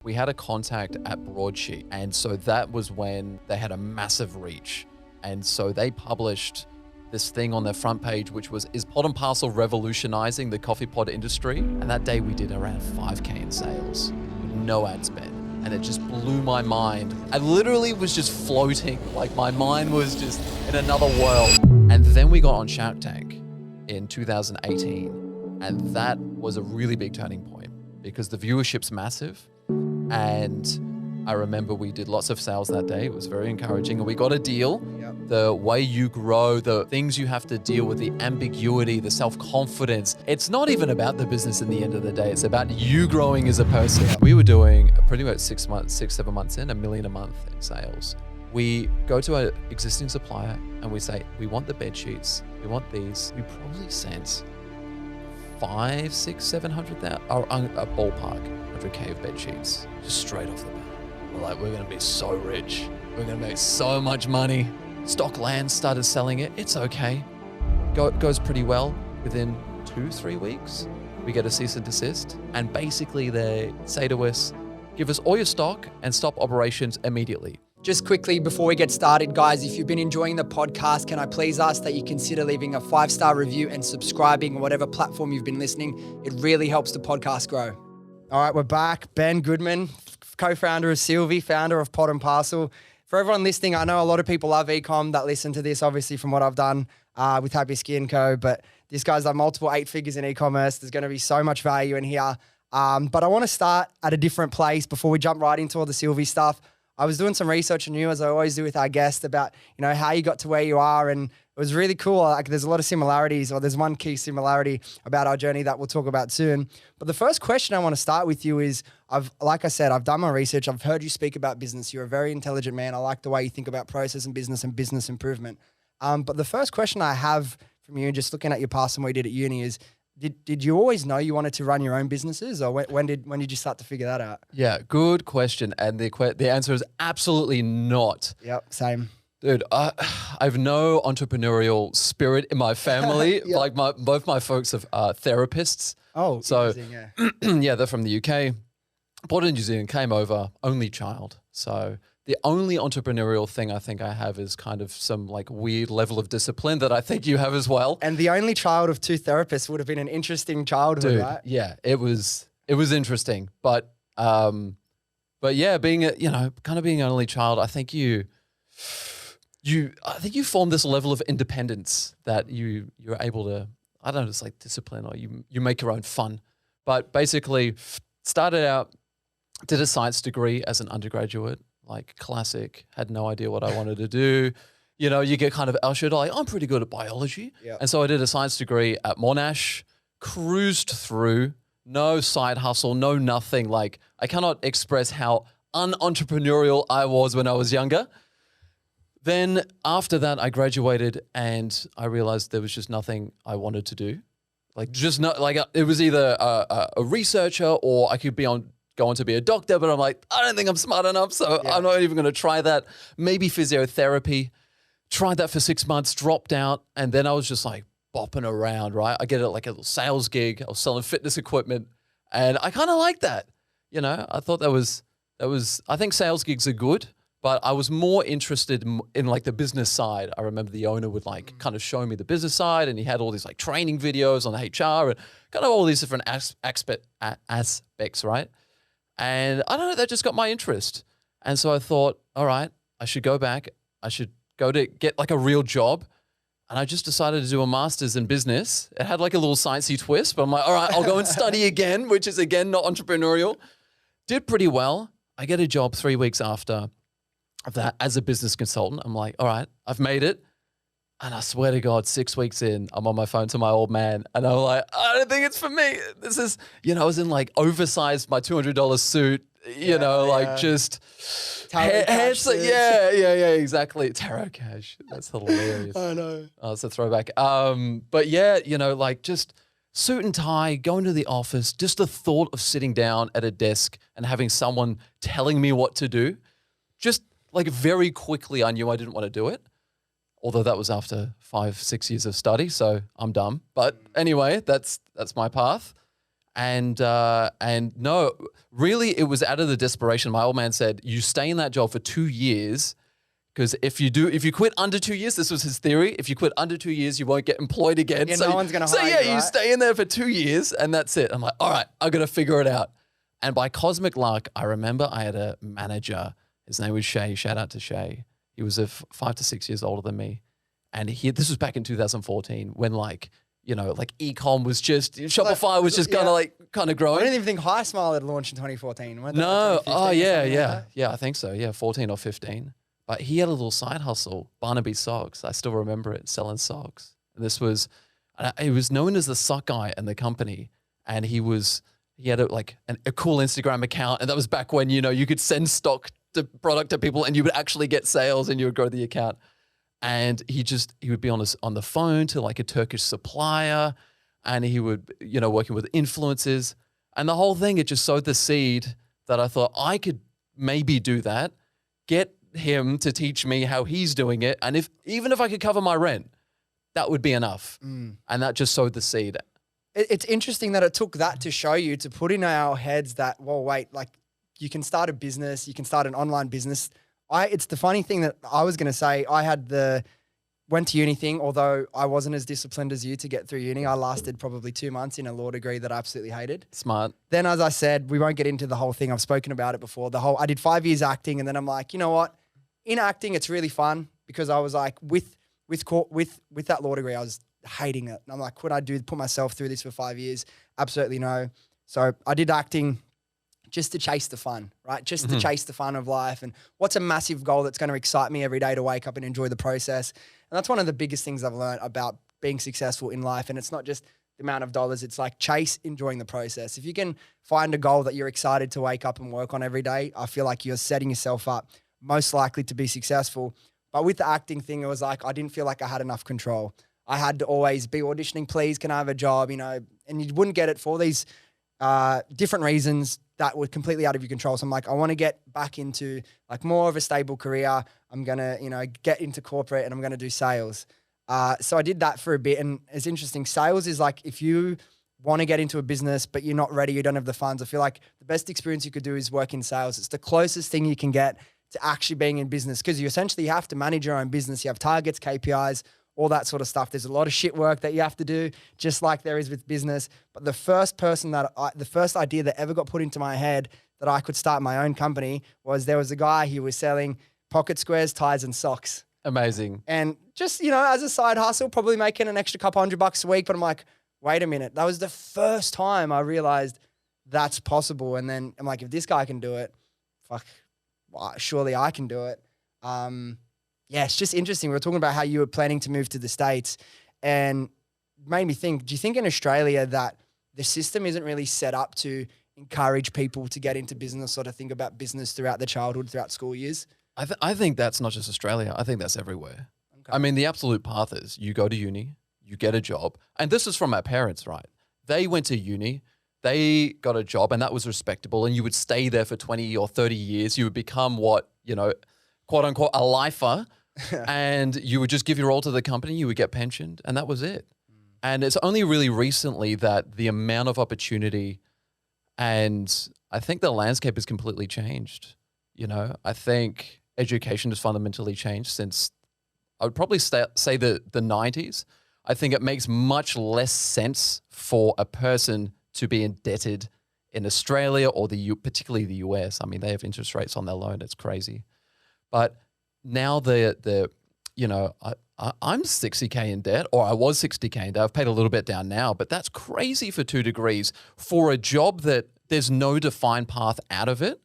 We had a contact at Broadsheet, and so that was when they had a massive reach. And so they published this thing on their front page, which was, is Pod and Parcel revolutionizing the coffee pod industry? And that day we did around 5K in sales with no ad spend. And it just blew my mind. I literally was just floating, like my mind was just in another world. And then we got on Shark Tank in 2018. And that was a really big turning point because the viewership's massive. And I remember we did lots of sales that day. It was very encouraging. And we got a deal. Yep. The way you grow, the things you have to deal with, the ambiguity, the self-confidence. It's not even about the business in the end of the day. It's about you growing as a person. We were doing pretty much 7 months in, $1 million a month in sales. We go to our existing supplier and we say, we want the bed sheets. We want these. We probably sent 500, 600, 700,000, a ballpark. 100K of bed sheets, just straight off the bat. We're like, we're gonna be so rich. We're gonna make so much money. Stockland started selling it. It's okay. Goes pretty well. Within 2-3 weeks, we get a cease and desist. And basically they say to us, give us all your stock and stop operations immediately. Just quickly before we get started, guys, if you've been enjoying the podcast, can I please ask that you consider leaving a 5-star review and subscribing on whatever platform you've been listening. It really helps the podcast grow. All right, we're back. Ben Goodman, co-founder of Sylvie, founder of Pod and Parcel. For everyone listening, I know a lot of people love e-com that listen to this, obviously from what I've done with Happy Skin Co. But this guy's done multiple 8 figures in e-commerce. There's going to be so much value in here. But I want to start at a different place before we jump right into all the Sylvie stuff. I was doing some research on you, as I always do with our guests, about how you got to where you are, and it was really cool. Like, there's a lot of similarities, or there's one key similarity about our journey that we'll talk about soon. But the first question I want to start with you is, like I said, I've done my research. I've heard you speak about business. You're a very intelligent man. I like the way you think about process and business improvement. But the first question I have from you, just looking at your past and what you did at uni, is, Did you always know you wanted to run your own businesses, or when did you start to figure that out? Yeah, good question. And the answer is absolutely not. Yep, same. Dude, I've no entrepreneurial spirit in my family. Yep. Like both my folks are therapists. Oh, so yeah. Yeah, they're from the UK. Born in New Zealand, came over, only child. So the only entrepreneurial thing I think I have is kind of some like weird level of discipline that I think you have as well. And the only child of 2 therapists would have been an interesting childhood, dude, right? Yeah, it was interesting, but yeah, being being an only child, I think you form this level of independence that you're able to, I don't know, it's like discipline, or you make your own fun. But basically, started out, did a science degree as an undergraduate. Like classic, had no idea what I wanted to do. You get kind of ushered, like, I'm pretty good at biology. Yep. And so I did a science degree at Monash, cruised through, no side hustle, no nothing. Like, I cannot express how unentrepreneurial I was when I was younger. Then after that, I graduated and I realized there was just nothing I wanted to do. Like, just not, like, it was either a researcher, or I could go on to be a doctor, but I'm like, I don't think I'm smart enough, so I'm not even going to try that. Maybe physiotherapy. Tried that for 6 months, dropped out, and then I was just like bopping around, right? I get like a little sales gig. I was selling fitness equipment, and I kind of like that. I thought that was. I think sales gigs are good, but I was more interested in like the business side. I remember the owner would like kind of show me the business side, and he had all these like training videos on HR and kind of all these different aspects, right? And I don't know, that just got my interest. And so I thought, all right, I should go back. I should go to get like a real job. And I just decided to do a master's in business. It had like a little sciencey twist, but I'm like, all right, I'll go and study again, which is again, not entrepreneurial. Did pretty well. I get a job 3 weeks after that as a business consultant. I'm like, all right, I've made it. And I swear to God, 6 weeks in, I'm on my phone to my old man. And I'm like, I don't think it's for me. This is, I was in like oversized, my $200 suit, just tarot cash. Yeah, exactly. Tarot cash. That's hilarious. I know. Oh, it's a throwback. But yeah, like just suit and tie, going to the office, just the thought of sitting down at a desk and having someone telling me what to do, just like very quickly I knew I didn't want to do it. Although that was after 5-6 years of study, so I'm dumb. But anyway, that's my path. And no, really, it was out of the desperation. My old man said, you stay in that job for 2 years, because if you quit under 2 years, this was his theory. If you quit under 2 years, you won't get employed again. Yeah, no one's going to hire you, So right? you stay in there for 2 years and that's it. I'm like, all right, I got to figure it out. And by cosmic luck, I remember I had a manager. His name was Shay. Shout out to Shay. He was 5 to 6 years older than me. And this was back in 2014 when e-com was just, Shopify was just kind of growing. I don't even think High Smile had launched in 2014. No. Oh, yeah. I think so. Yeah, 14 or 15. But he had a little side hustle, Barnaby Socks. I still remember it, selling socks. And he was known as the sock guy in the company. And he had a cool Instagram account. And that was back when, you could send product to people and you would actually get sales and you would grow the account. And he would be on the phone to like a Turkish supplier, and he would, working with influencers, and the whole thing, it just sowed the seed that I thought I could maybe do that, get him to teach me how he's doing it. And even if I could cover my rent, that would be enough. And that just sowed the seed. It's interesting that it took that to show you, to put in our heads that, well, wait, like you can start a business, you can start an online business. It's the funny thing that I was going to say, I had went to uni thing, although I wasn't as disciplined as you to get through uni. I lasted probably 2 months in a law degree that I absolutely hated. Smart. Then, as I said, we won't get into the whole thing. I've spoken about it before. I did 5 years acting, and then I'm like, you know what? In acting, it's really fun, because I was like, with that law degree, I was hating it. And I'm like, could I put myself through this for 5 years? Absolutely no. So I did acting just to chase the fun, right? Just to chase the fun of life. And what's a massive goal that's going to excite me every day to wake up and enjoy the process? And that's one of the biggest things I've learned about being successful in life. And it's not just the amount of dollars. It's like chase enjoying the process. If you can find a goal that you're excited to wake up and work on every day, I feel like you're setting yourself up most likely to be successful. But with the acting thing, it was like, I didn't feel like I had enough control. I had to always be auditioning, please, can I have a job? And you wouldn't get it for these different reasons that were completely out of your control. So I'm like, I want to get back into like more of a stable career. I'm going to, get into corporate, and I'm going to do sales. So I did that for a bit, and it's interesting. Sales is like, if you want to get into a business, but you're not ready, you don't have the funds, I feel like the best experience you could do is work in sales. It's the closest thing you can get to actually being in business, because you essentially have to manage your own business. You have targets, KPIs, all that sort of stuff. There's a lot of shit work that you have to do, just like there is with business. But the first idea that ever got put into my head that I could start my own company was, there was a guy, he was selling pocket squares, ties, and socks. Amazing. And just, as a side hustle, probably making an extra couple $100 a week. But I'm like, wait a minute. That was the first time I realized that's possible. And then I'm like, if this guy can do it, surely I can do it. Yeah, it's just interesting. We were talking about how you were planning to move to the States, and made me think, do you think in Australia that the system isn't really set up to encourage people to get into business, or to think about business throughout their childhood, throughout school years? I think that's not just Australia. I think that's everywhere. Okay. I mean, the absolute path is you go to uni, you get a job. And this is from our parents, right? They went to uni, they got a job, and that was respectable. And you would stay there for 20 or 30 years. You would become what, quote unquote, a lifer. And you would just give your all to the company, you would get pensioned, and that was it. And it's only really recently that the amount of opportunity, and I think the landscape has completely changed. I think education has fundamentally changed since, I would probably say the 90s. I think it makes much less sense for a person to be indebted in Australia or particularly the US. I mean, they have interest rates on their loan. It's crazy. But now I'm 60K in debt, or I was 60K in debt. I've paid a little bit down now, but that's crazy for 2 degrees for a job that there's no defined path out of it.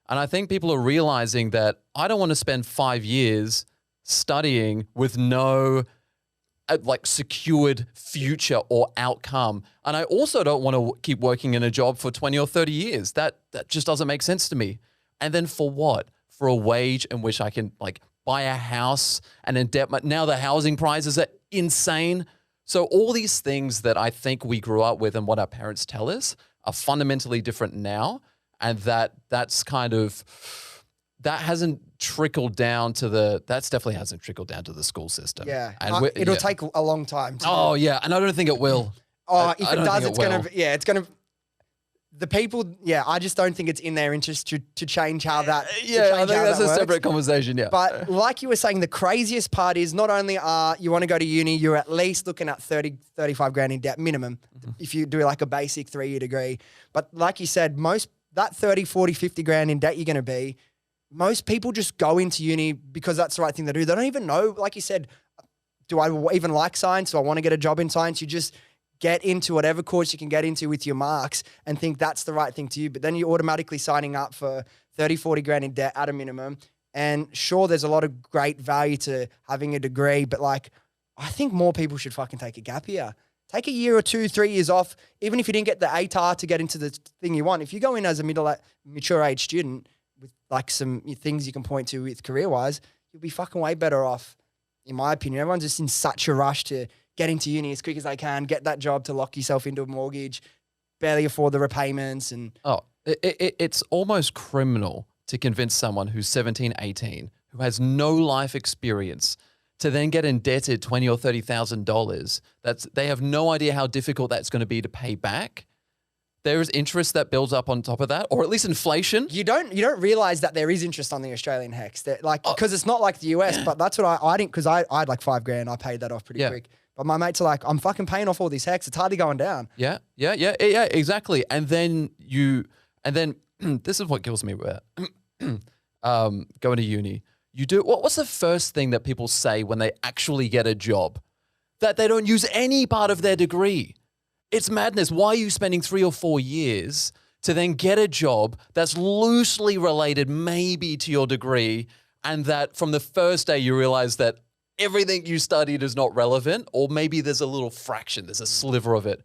And I think people are realizing that I don't want to spend 5 years studying with no secured future or outcome. And I also don't want to keep working in a job for 20 or 30 years. That just doesn't make sense to me. And then for what? For a wage in which I can buy a house and in debt. Now the housing prices are insane. So all these things that I think we grew up with and what our parents tell us are fundamentally different now. And that's that hasn't trickled down to that's definitely hasn't trickled down to the school system. Yeah. And it'll take a long time. Oh yeah. And I don't think it will. If it does, it's going to the people, I just don't think it's in their interest to change how that. Yeah, I think that's a separate conversation. Yeah, but like you were saying, the craziest part is not only you want to go to uni, you're at least looking at 30, 35 grand in debt minimum if you do like a basic 3-year degree. But like you said, that 30, 40, 50 grand in debt you're going to be. Most people just go into uni because that's the right thing to do. They don't even know, like you said, do I even like science? Do I want to get a job in science? You just get into whatever course you can get into with your marks and think that's the right thing to you. But then you're automatically signing up for 30, 40 grand in debt at a minimum. And sure, there's a lot of great value to having a degree, but like, I think more people should fucking take a gap year. Take a year or 2, 3 years off, even if you didn't get the ATAR to get into the thing you want. If you go in as a mature age student with like some things you can point to with career-wise, you'll be fucking way better off, in my opinion. Everyone's just in such a rush to get into uni as quick as they can, get that job to lock yourself into a mortgage, barely afford the repayments. And it's almost criminal to convince someone who's 17, 18, who has no life experience, to then get indebted $20,000 or $30,000. They have no idea how difficult that's going to be to pay back. There is interest that builds up on top of that, or at least inflation. You don't realize that there is interest on the Australian HECS, because it's not like the US. But that's what I didn't, because I had like $5 grand. I paid that off pretty quick. But my mates are like, I'm fucking paying off all these HECS. It's hardly going down. Yeah, exactly. And then this is what kills me about going to uni. What's the first thing that people say when they actually get a job? That they don't use any part of their degree. It's madness. Why are you spending 3 or 4 years to then get a job that's loosely related maybe to your degree, and that from the first day you realize that everything you studied is not relevant, or maybe there's a little fraction, there's a sliver of it.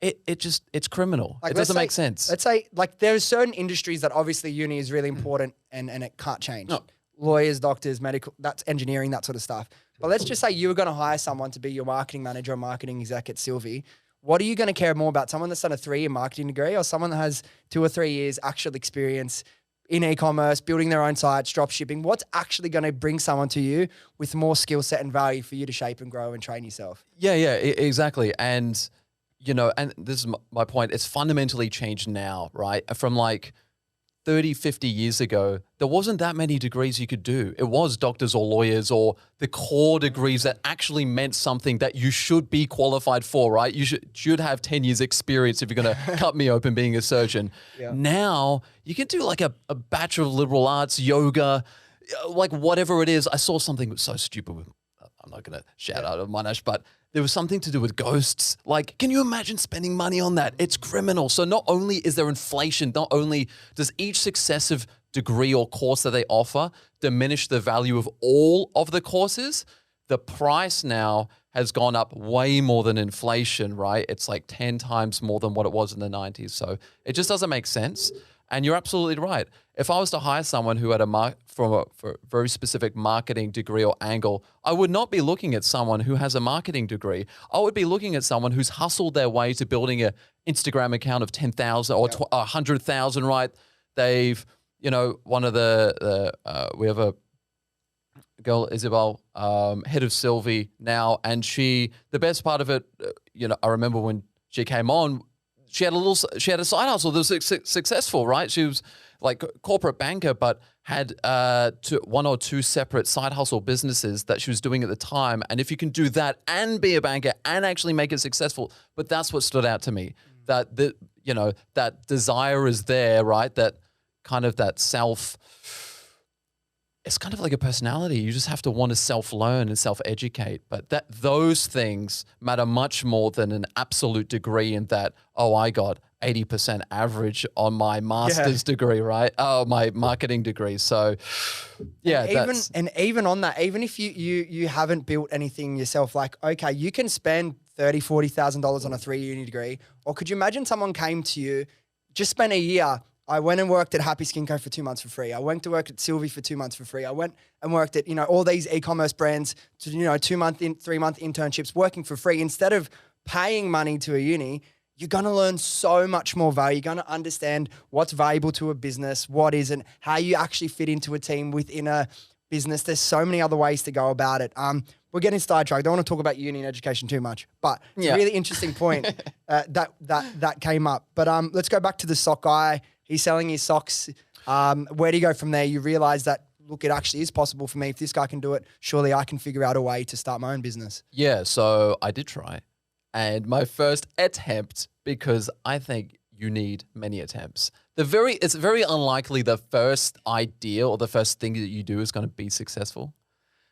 It's criminal. Like, it doesn't make sense. Let's say like there's certain industries that obviously uni is really important and it can't change. No. Lawyers, doctors, medical, that's engineering, that sort of stuff. But let's just say you were going to hire someone to be your marketing manager or marketing exec at Sylvie. What are you going to care more about? Someone that's done a 3-year marketing degree, or someone that has 2 or 3 years actual experience in e-commerce, building their own sites, drop shipping? What's actually going to bring someone to you with more skill set and value for you to shape and grow and train yourself? Yeah, exactly. And, and this is my point. It's fundamentally changed now, right? From like 30, 50 years ago, there wasn't that many degrees you could do. It was doctors or lawyers or the core degrees that actually meant something that you should be qualified for, right? You should have 10 years experience if you're going to cut me open being a surgeon. Yeah. Now, you can do like a Bachelor of Liberal Arts, yoga, like whatever it is. I saw something that was so stupid. I'm not going to shout out of Monash, but there was something to do with ghosts. Like, can you imagine spending money on that? It's criminal. So not only is there inflation, not only does each successive degree or course that they offer diminish the value of all of the courses, the price now has gone up way more than inflation, right? It's like 10 times more than what it was in the 90s. So it just doesn't make sense. And you're absolutely right. If I was to hire someone who had for a very specific marketing degree or angle, I would not be looking at someone who has a marketing degree. I would be looking at someone who's hustled their way to building an Instagram account of 10,000 or 100,000, right? They've, one of we have a girl, Isabel, head of Sylvie now, and the best part of it, I remember when she came on, she had a side hustle that was successful, right? She was like a corporate banker, but had 1 or 2 separate side hustle businesses that she was doing at the time. And if you can do that and be a banker and actually make it successful, but that's what stood out to me, that that desire is there, right? That kind of that it's kind of like a personality. You just have to want to self-learn and self-educate. But those things matter much more than an absolute degree in that, I got 80% average on my master's degree, right? Oh, my marketing degree. So, yeah. And even on that, even if you haven't built anything yourself, like, okay, you can spend $30,000, $40,000 on a 3-year uni degree. Or could you imagine someone came to you, just spent a year, I went and worked at Happy Skin Co for 2 months for free. I went to work at Sylvie for 2 months for free. I went and worked at, all these e-commerce brands to, 2-month, 3-month internships working for free. Instead of paying money to a uni, you're going to learn so much more value. You're going to understand what's valuable to a business, what isn't, how you actually fit into a team within a business. There's so many other ways to go about it. We're getting sidetracked. I don't want to talk about uni and education too much, but it's a really interesting point that came up. But let's go back to the sock guy. He's selling his socks. Where do you go from there? You realize that, look, it actually is possible for me. If this guy can do it, surely I can figure out a way to start my own business. Yeah, so I did try. And my first attempt, because I think you need many attempts. It's very unlikely the first idea or the first thing that you do is going to be successful.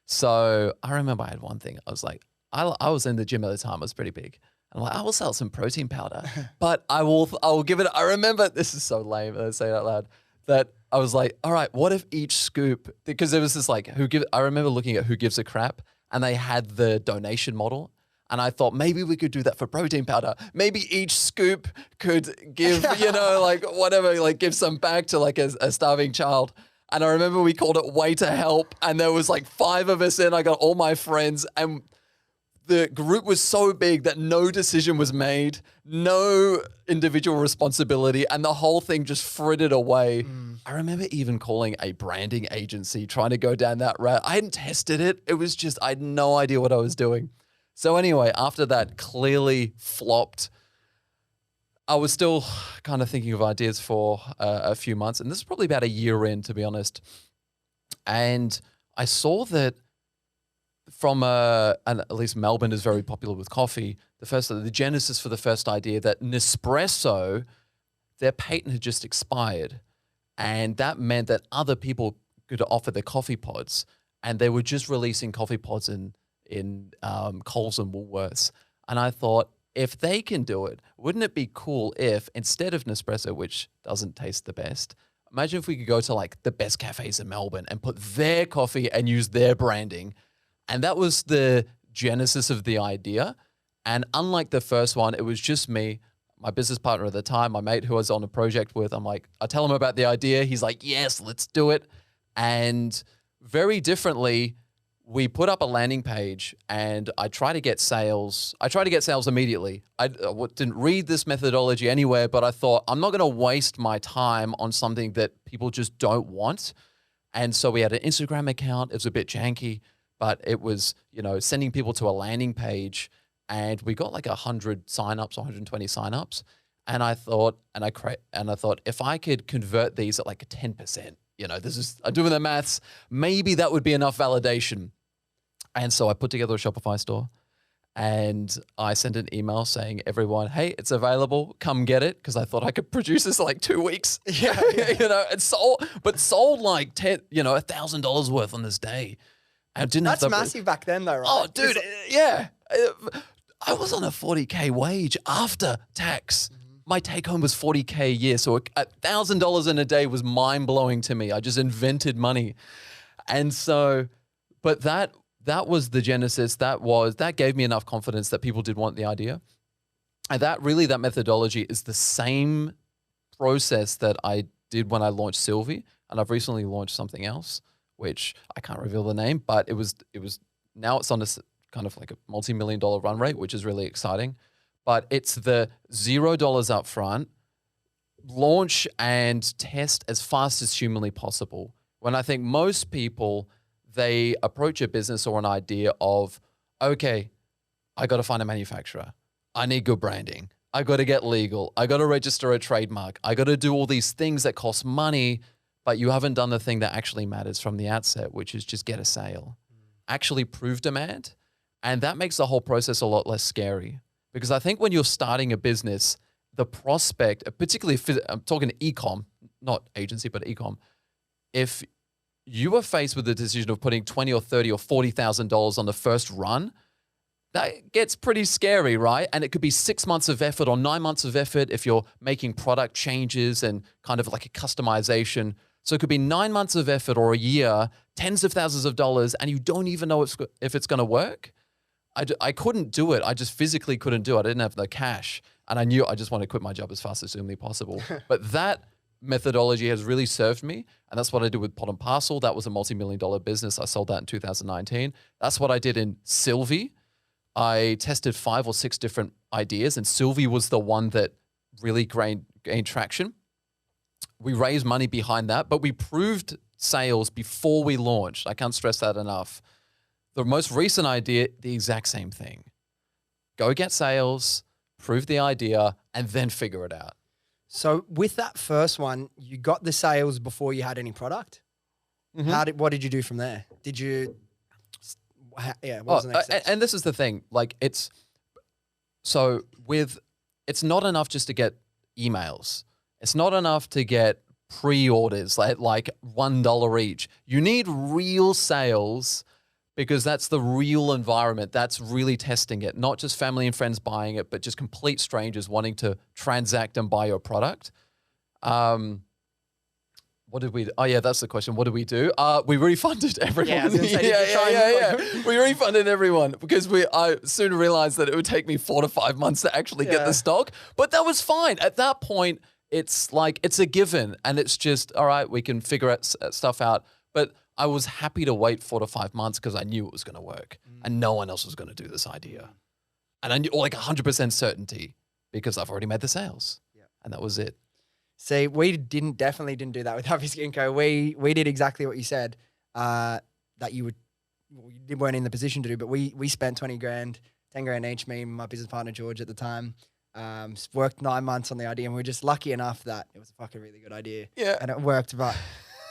So I remember I had one thing. I was like, I was in the gym at the time. I was pretty big. I'm like, I will sell some protein powder, but I will give it. I remember, this is so lame. Let's say it out loud. That I was like, all right, what if each scoop, because there was this like, I remember looking at Who Gives a Crap, and they had the donation model. And I thought maybe we could do that for protein powder. Maybe each scoop could give, like whatever, like give some back to like a starving child. And I remember we called it Way to Help. And there was like 5 of us in. I got all my friends. And the group was so big that no decision was made, no individual responsibility, and the whole thing just frittered away. I remember even calling a branding agency, trying to go down that route. I hadn't tested it. It was just, I had no idea what I was doing. So anyway, after that clearly flopped, I was still kind of thinking of ideas for a few months. And this is probably about a year in, to be honest. And I saw that from, and at least Melbourne is very popular with coffee, the genesis for the first idea that Nespresso, their patent had just expired. And that meant that other people could offer their coffee pods. And they were just releasing coffee pods in Coles and Woolworths. And I thought, if they can do it, wouldn't it be cool if instead of Nespresso, which doesn't taste the best, imagine if we could go to like the best cafes in Melbourne and put their coffee and use their branding. And that was the genesis of the idea. And unlike the first one, it was just me, my business partner at the time, my mate who I was on a project with. I'm like, I tell him about the idea. He's like, yes, let's do it. And very differently, we put up a landing page and I try to get sales. I try to get sales immediately. I didn't read this methodology anywhere, but I thought I'm not going to waste my time on something that people just don't want. And so we had an Instagram account. It was a bit janky, but it was, sending people to a landing page, and we got like 100 signups, 120 signups. And I thought, if I could convert these at like a 10%, I'm doing the maths, maybe that would be enough validation. And so I put together a Shopify store and I sent an email saying, everyone, hey, it's available, come get it. Cause I thought I could produce this in like 2 weeks. Yeah. And sold like $1,000 worth on this day. I didn't That's have to, massive back then though, right? Oh dude, yeah. I was on a 40K wage after tax. My take home was 40K a year. So $1,000 in a day was mind blowing to me. I just invented money. And so, but that was the genesis. That gave me enough confidence that people did want the idea. And that methodology is the same process that I did when I launched Sylvie. And I've recently launched something else, which I can't reveal the name, but it was now it's on this kind of like a multi-million-dollar run rate, which is really exciting. But it's the $0 up front, launch and test as fast as humanly possible. When I think most people, they approach a business or an idea of, okay, I got to find a manufacturer. I need good branding. I got to get legal. I got to register a trademark. I got to do all these things that cost money, but you haven't done the thing that actually matters from the outset, which is just get a sale. Actually prove demand. And that makes the whole process a lot less scary. Because I think when you're starting a business, the prospect, particularly if I'm talking e-com, not agency, but e-com, if you are faced with the decision of putting $20,000 or $30,000 or $40,000 on the first run, that gets pretty scary, right? And it could be 6 months of effort or 9 months of effort if you're making product changes and kind of like a customization. So it could be 9 months of effort or a year, tens of thousands of dollars, and you don't even know if it's going to work. I couldn't do it. I just physically couldn't do it. I didn't have the cash. And I knew I just wanted to quit my job as fast as humanly possible. But that methodology has really served me. And that's what I did with Pod and Parcel. That was a multi-million-dollar business. I sold that in 2019. That's what I did in Silvi. I tested 5 or 6 different ideas, and Sylvie was the one that really gained traction. we raised money behind that, but we proved sales before we launched. I can't stress that enough. The most recent idea, the exact same thing. Go get sales, prove the idea, and then figure it out. So with that first one, you got the sales before you had any product. Mm-hmm. What did you do from there? Did you? Yeah. What was the next steps? And this is the thing. Like it's not enough just to get emails. It's not enough to get pre-orders like $1 each. You need real sales because that's the real environment. That's really testing it. Not just family and friends buying it, but just complete strangers wanting to transact and buy your product. What did we do? Oh, yeah, that's the question. What did we do? We refunded everyone. Yeah, I was gonna say, We refunded everyone because I soon realized that it would take me 4 to 5 months to actually get the stock. But that was fine. At that point, it's like, it's a given. And it's just, all right, we can figure stuff out. But I was happy to wait 4 to 5 months because I knew it was going to work. And no one else was going to do this idea. And I knew like 100% certainty because I've already made the sales. Yeah. And that was it. See, we definitely didn't do that with Happy Skin Co. We did exactly what you said, that you weren't in the position to do, but we spent 20 grand, 10 grand each, me and my business partner, George, at the time, worked 9 months on the idea, and we were just lucky enough that it was a fucking really good idea. Yeah. And it worked. But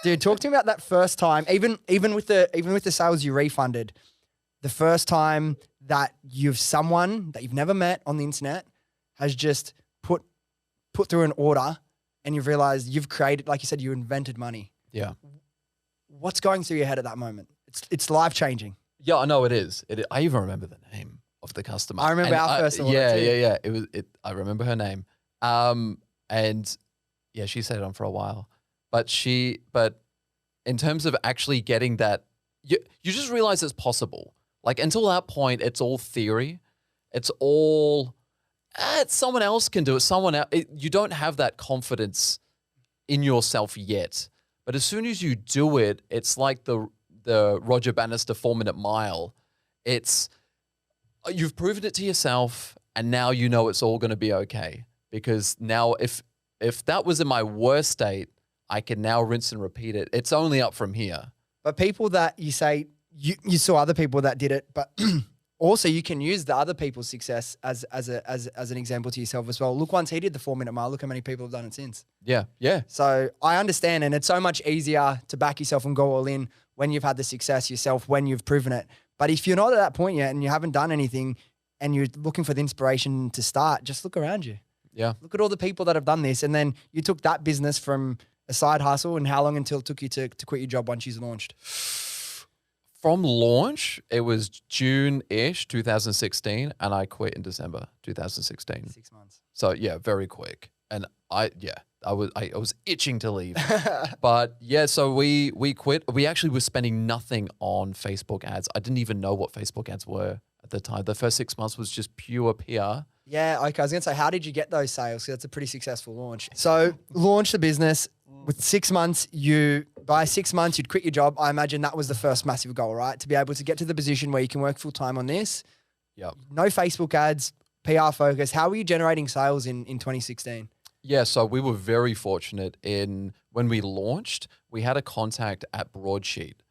dude, talk to me about that first time, even with the sales you refunded, the first time that someone that you've never met on the internet has just put through an order. And you've realized you've created, like you said, you invented money. Yeah. What's going through your head at that moment? It's life changing. Yeah, I know it is. I even remember the name of the customer. I remember our first order too. Yeah. I remember her name. And yeah, she stayed on for a while. But in terms of actually getting that, you just realize it's possible. Like until that point, it's all theory. It's all... someone else can do it. You don't have that confidence in yourself yet. But as soon as you do it, it's like the Roger Bannister 4-minute mile. You've proven it to yourself, and now you know it's all going to be okay. Because now, if that was in my worst state, I can now rinse and repeat it. It's only up from here. But people that you say you saw other people that did it, but. Also, you can use the other people's success as an example to yourself as well. Look, once he did the 4-minute mile, look how many people have done it since. Yeah. So I understand, and it's so much easier to back yourself and go all in when you've had the success yourself, when you've proven it. But if you're not at that point yet and you haven't done anything and you're looking for the inspiration to start, just look around you. Yeah. Look at all the people that have done this. And then you took that business from a side hustle, and how long until it took you to quit your job once you launched? From launch, it was June-ish 2016, and I quit in December 2016. 6 months. So yeah, very quick. And I was itching to leave. But yeah, so we quit. We actually were spending nothing on Facebook ads. I didn't even know what Facebook ads were at the time. The first 6 months was just pure PR. Yeah, okay. I was going to say, how did you get those sales? Because that's a pretty successful launch. So launch the business. With 6 months, by 6 months, you'd quit your job. I imagine that was the first massive goal, right? To be able to get to the position where you can work full time on this. Yep. No Facebook ads, PR focus. How were you generating sales in 2016? Yeah, so we were very fortunate when we launched, we had a contact at Broadsheet.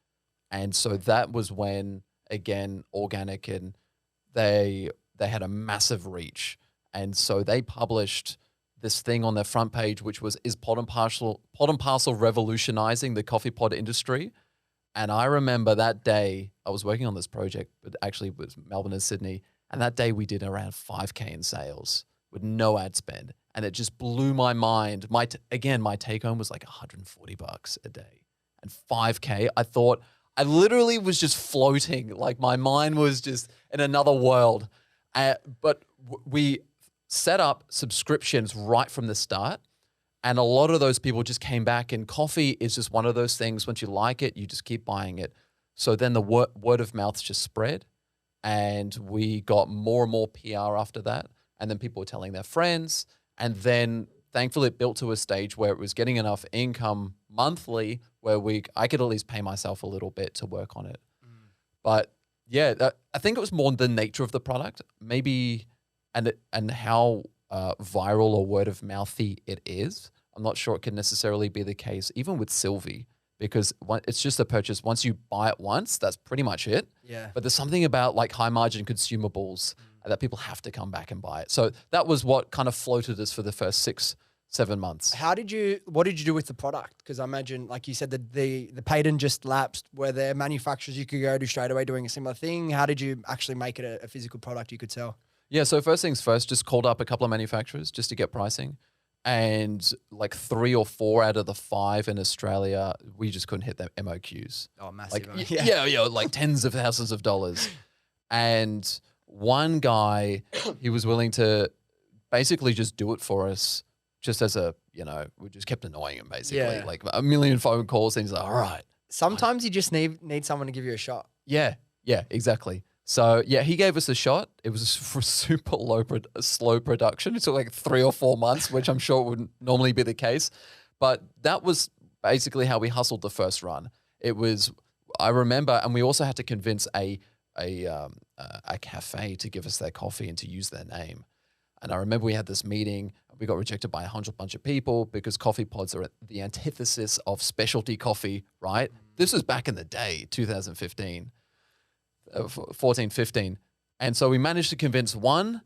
And so that was when, again, organic, and they had a massive reach. And so they published this thing on their front page, which was, is Pod and Parcel revolutionizing the coffee pod industry? And I remember that day I was working on this project, but actually it was Melbourne and Sydney. And that day we did around 5K in sales with no ad spend. And it just blew my mind. My take home was like $140 a day, and 5K. I literally was just floating. Like my mind was just in another world. But we set up subscriptions right from the start. And a lot of those people just came back, and coffee is just one of those things. Once you like it, you just keep buying it. So then the word of mouth just spread, and we got more and more PR after that. And then people were telling their friends. And then thankfully it built to a stage where it was getting enough income monthly where I could at least pay myself a little bit to work on it. But yeah, I think it was more the nature of the product, maybe, and how viral or word of mouthy it is, I'm not sure it can necessarily be the case, even with Sylvie, because it's just a purchase. Once you buy it once, that's pretty much it. Yeah. But there's something about like high margin consumables that people have to come back and buy it. So that was what kind of floated us for the first 6-7 months. What did you do with the product? Because I imagine, like you said, that the patent just lapsed. Were there manufacturers you could go to straight away doing a similar thing? How did you actually make it a physical product you could sell? Yeah, so first things first, just called up a couple of manufacturers just to get pricing. And like 3 or 4 out of the 5 in Australia, we just couldn't hit their MOQs. Oh, massive. Like, yeah, like tens of thousands of dollars. And one guy, he was willing to basically just do it for us just as a, we just kept annoying him basically. Yeah. Like a million phone calls and he's like, all right. Sometimes you just need someone to give you a shot. Yeah, exactly. So yeah, he gave us a shot. It was for super slow production. It took like 3 or 4 months, which I'm sure wouldn't normally be the case. But that was basically how we hustled the first run. It was, I remember, and we also had to convince a cafe to give us their coffee and to use their name. And I remember we had this meeting. We got rejected by a bunch of people because coffee pods are the antithesis of specialty coffee, right? This was back in the day, 2015. 14, 15. And so we managed to convince one.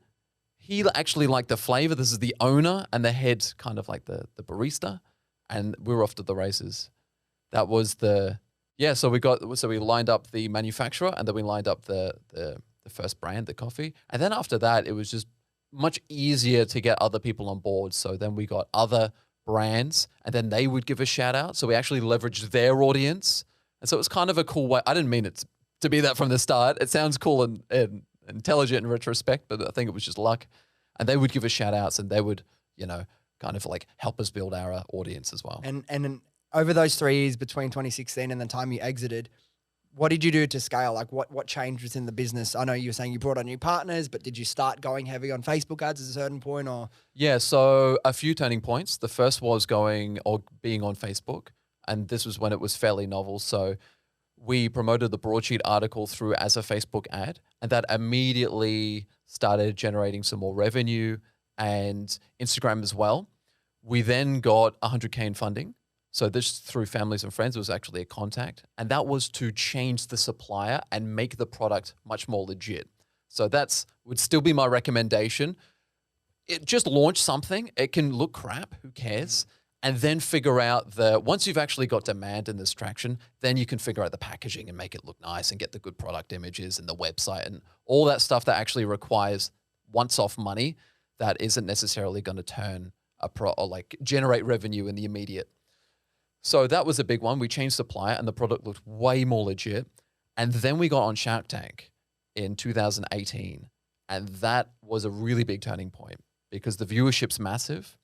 He actually liked the flavor. This is the owner and the head, kind of like the barista. And we were off to the races. That was so we lined up the manufacturer and then we lined up the first brand, the coffee. And then after that, it was just much easier to get other people on board. So then we got other brands and then they would give a shout out. So we actually leveraged their audience. And so it was kind of a cool way. I didn't mean it to be that from the start. It sounds cool and intelligent in retrospect, but I think it was just luck. And they would give us shout outs and they would, kind of like help us build our audience as well. And over those 3 years between 2016 and the time you exited, what did you do to scale? Like what changed within the business? I know you were saying you brought on new partners, but did you start going heavy on Facebook ads at a certain point or? Yeah, so a few turning points. The first was being on Facebook. And this was when it was fairly novel. So we promoted the broadsheet article through as a Facebook ad, and that immediately started generating some more revenue and Instagram as well. We then got 100K in funding. So this through families and friends was actually a contact, and that was to change the supplier and make the product much more legit. So would still be my recommendation. Just launch something. It can look crap. Who cares? And then figure out once you've actually got demand and this traction, then you can figure out the packaging and make it look nice and get the good product images and the website and all that stuff that actually requires once-off money that isn't necessarily going to turn or like generate revenue in the immediate. So that was a big one. We changed supplier and the product looked way more legit. And then we got on Shark Tank in 2018. And that was a really big turning point because the viewership's massive.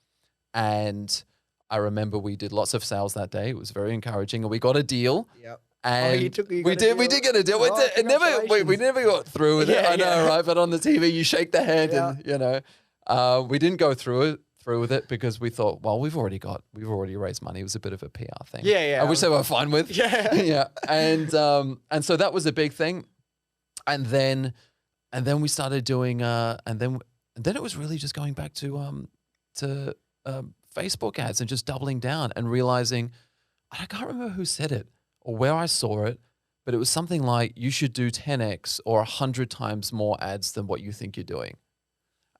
And I remember we did lots of sales that day. It was very encouraging, and we got a deal. Yep. And we did get a deal. Oh, We never got through with it. Yeah, I know, right? But on the TV, you shake the hand, and we didn't go through with it because we thought, well, we've already raised money. It was a bit of a PR thing. Yeah. Which they were fine with. Yeah. Yeah. And so that was a big thing. And then we started doing and then it was really just going back to Facebook ads and just doubling down and realizing, I can't remember who said it or where I saw it, but it was something like you should do 10x or 100 times more ads than what you think you're doing.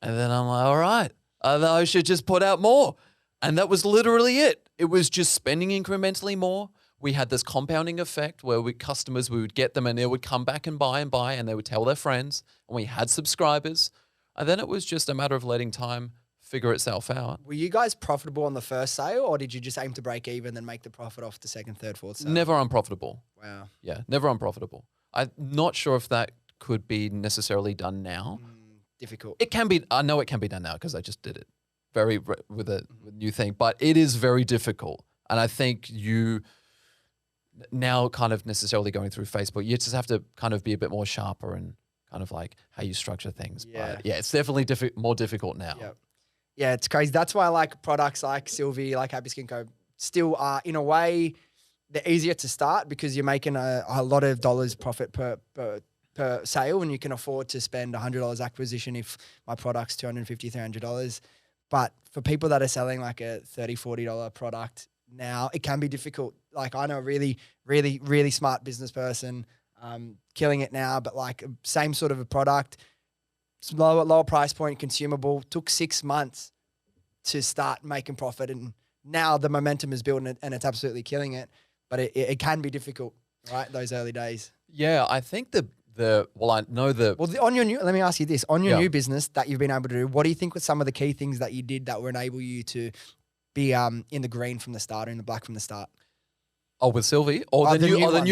And then I'm like, all right, I should just put out more. And that was literally it. It was just spending incrementally more. We had this compounding effect where we would get them and they would come back and buy and they would tell their friends, and we had subscribers. And then it was just a matter of letting time figure itself out. Were you guys profitable on the first sale, or did you just aim to break even then make the profit off the second, third, fourth sale? Never unprofitable. Wow. Yeah, never unprofitable. I'm not sure if that could be necessarily done now. Difficult. It can be. I know it can be done now because I just did it with a new thing, but it is very difficult. And I think you now kind of necessarily going through Facebook, you just have to kind of be a bit more sharper and kind of like how you structure things. Yeah. But yeah, it's definitely more difficult now. Yep. Yeah, it's crazy. That's why I like products like Sylvie, like Happy Skin Co. still are, in a way, they're easier to start because you're making a lot of dollars profit per sale, and you can afford to spend $100 acquisition if my product's $250, $300. But for people that are selling like a $30, $40 product now, it can be difficult. Like I know a really, really, really smart business person killing it now, but like same sort of a product, lower price point, consumable, took 6 months to start making profit. And now the momentum is building and it's absolutely killing it. But it can be difficult, right? Those early days. Yeah, I think let me ask you this, on your new business that you've been able to do, what do you think were some of the key things that you did that would enable you to be in the green from the start or in the black from the start? Oh, with Sylvie? Or the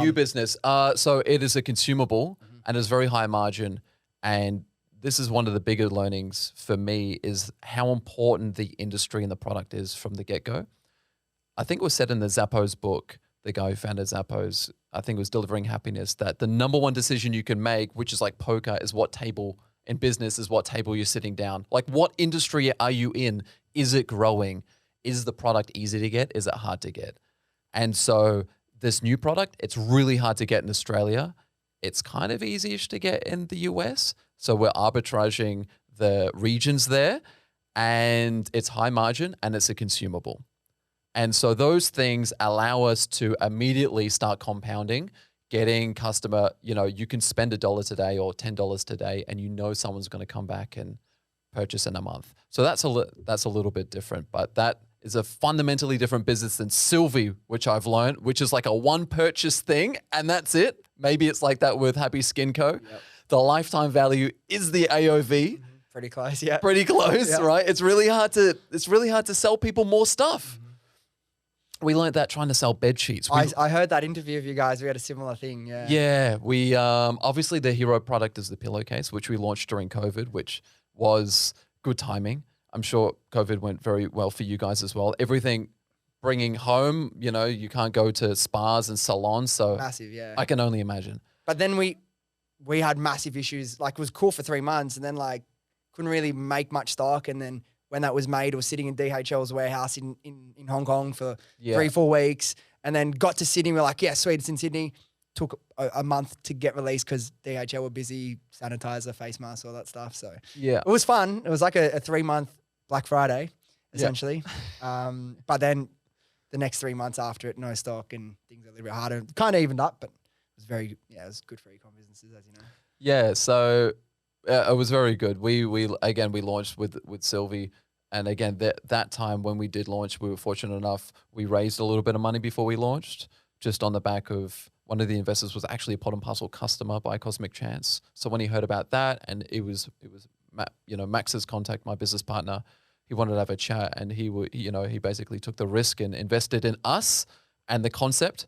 new business. So it is a consumable and it's very high margin. And this is one of the bigger learnings for me is how important the industry and the product is from the get-go. I think it was said in the Zappos book, the guy who founded Zappos, I think it was Delivering Happiness, that the number one decision you can make, which is like poker, is what table in business is what table you're sitting down. Like what industry are you in? Is it growing? Is the product easy to get? Is it hard to get? And so this new product, it's really hard to get in Australia. It's kind of easy-ish to get in the US. So we're arbitraging the regions there and it's high margin and it's a consumable. And so those things allow us to immediately start compounding, getting customer, you can spend $1 today or $10 today and someone's going to come back and purchase in a month. So that's a little bit different, but that is a fundamentally different business than Silvi, which I've learned, which is like a one purchase thing and that's it. Maybe it's like that with Happy Skin Co. Yep. The lifetime value is the AOV. Pretty close, yeah. Pretty close, right? It's really hard to sell people more stuff. We learned that trying to sell bed sheets. I heard that interview of you guys. We had a similar thing, yeah. Yeah, we obviously the hero product is the pillowcase, which we launched during COVID, which was good timing. I'm sure COVID went very well for you guys as well. Everything bringing home, you can't go to spas and salons, so massive, yeah. I can only imagine. But then we had massive issues. Like it was cool for 3 months, and then like couldn't really make much stock, and then when that was made, it was sitting in DHL's warehouse in Hong Kong for 3-4 weeks, and then got to Sydney. We're like, yeah, sweet, it's in Sydney. Took a month to get released because DHL were busy, sanitizer, face masks, all that stuff. So it was fun. It was like a 3-month Black Friday, essentially. But then the next 3 months after it, no stock and things are a little bit harder. Kind of evened up, but it was it was good for e-com businesses, as you know. Yeah, so it was very good. We launched with Sylvie. And again, that time when we did launch, we were fortunate enough, we raised a little bit of money before we launched, just on the back of one of the investors was actually a Pod and Parcel customer by cosmic chance. So when he heard about that, and it was Max's contact, my business partner, he wanted to have a chat, and he basically took the risk and invested in us and the concept.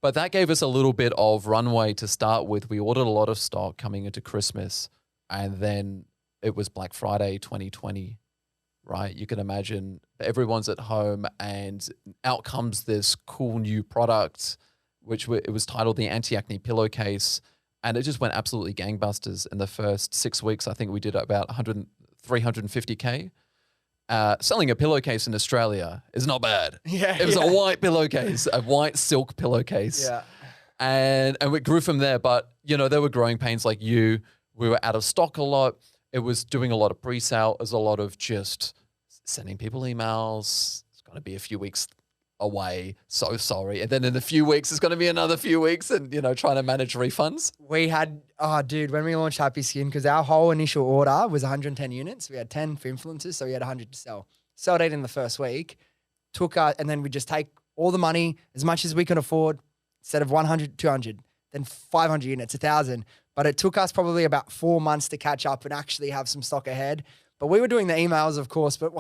But that gave us a little bit of runway to start with. We ordered a lot of stock coming into Christmas, and then it was Black Friday 2020. Right, you can imagine everyone's at home, and out comes this cool new product, it was titled the Anti-Acne Pillowcase, and it just went absolutely gangbusters. In the first 6 weeks, I think we did about 350K. Selling a pillowcase in Australia is not bad. Yeah, it was a white pillowcase, a white silk pillowcase. Yeah, and we grew from there. But there were growing pains like you. We were out of stock a lot. It was doing a lot of pre-sale. It was a lot of just sending people emails. It's going to be a few weeks away. So sorry. And then in a few weeks, it's going to be another few weeks and, trying to manage refunds. We had, when we launched Happy Skin, because our whole initial order was 110 units. We had 10 for influencers, so we had 100 to sell. Sold 8 in the first week. And then we just take all the money, as much as we can afford, instead of 100, 200, then 500 units, 1,000. But it took us probably about 4 months to catch up and actually have some stock ahead. But we were doing the emails, of course. But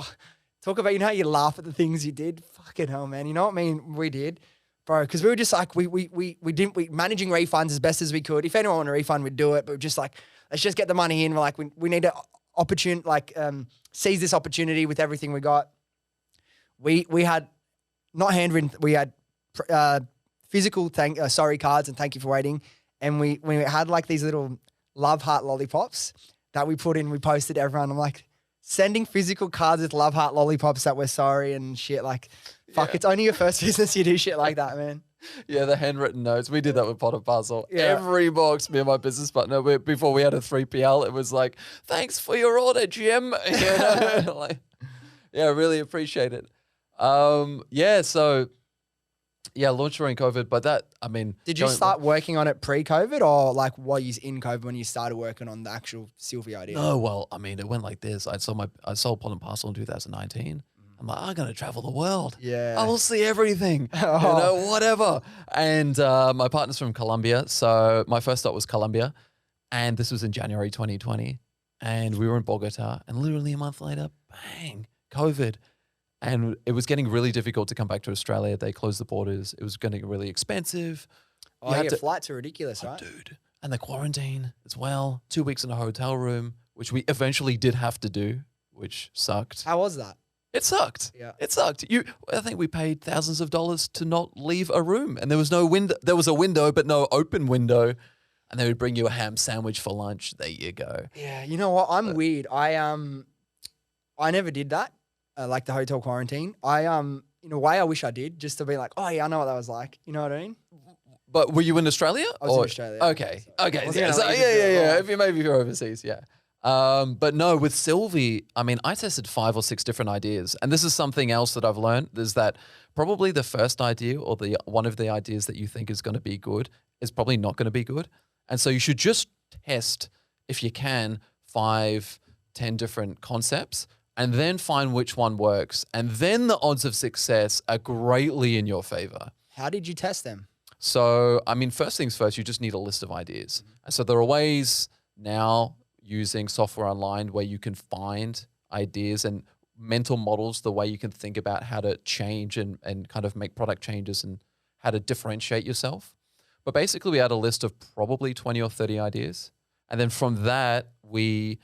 talk about, how you laugh at the things you did? Fucking hell, man. You know what I mean? We did, bro. Because we were just like, we managing refunds as best as we could. If anyone wanted a refund, we'd do it. But we're just like, let's just get the money in. We're like, we need to seize this opportunity with everything we got. We had not handwritten. We had physical sorry cards and thank you for waiting. And we had like these little love heart lollipops that we put in, we posted to everyone. I'm like, sending physical cards with love heart lollipops that we're sorry and shit. Like, fuck, It's only your first business you do shit like that, man. Yeah, the handwritten notes. We did that with Pod and Parcel. Yeah. Every box, me and my business partner, before we had a 3PL, it was like, thanks for your order, Jim. Yeah, I really appreciate it. So launched during COVID, but Did you start working on it pre-COVID or like while you in COVID when you started working on the actual Sylvie idea? No, well, it went like this. I sold Pod and Parcel in 2019. I'm like, I'm gonna travel the world. Yeah. I will see everything. Whatever. And my partner's from Colombia, so my first stop was Colombia, and this was in January 2020, and we were in Bogota, and literally a month later, bang, COVID. And it was getting really difficult to come back to Australia. They closed the borders. It was getting really expensive. Flights are ridiculous, right? Dude. And the quarantine as well. 2 weeks in a hotel room, which we eventually did have to do, which sucked. How was that? It sucked. Yeah. It sucked. I think we paid thousands of dollars to not leave a room. And there was no window. There was a window, but no open window. And they would bring you a ham sandwich for lunch. There you go. Yeah. You know what? I'm weird. I never did that. Like the hotel quarantine. In a way, I wish I did, just to be like, oh yeah, I know what that was like. You know what I mean? But were you in Australia? I was in Australia. Okay. Yeah. If you're overseas, yeah. But no, with Sylvie, I tested 5 or 6 different ideas, and this is something else that I've learned is that probably the first idea or the one of the ideas that you think is going to be good is probably not going to be good, and so you should just test if you can 5, 10 different concepts. And then find which one works. And then the odds of success are greatly in your favor. How did you test them? So, first things first, you just need a list of ideas. And so there are ways now using software online where you can find ideas and mental models, the way you can think about how to change and kind of make product changes and how to differentiate yourself. But basically, we had a list of probably 20 or 30 ideas. And then from that, we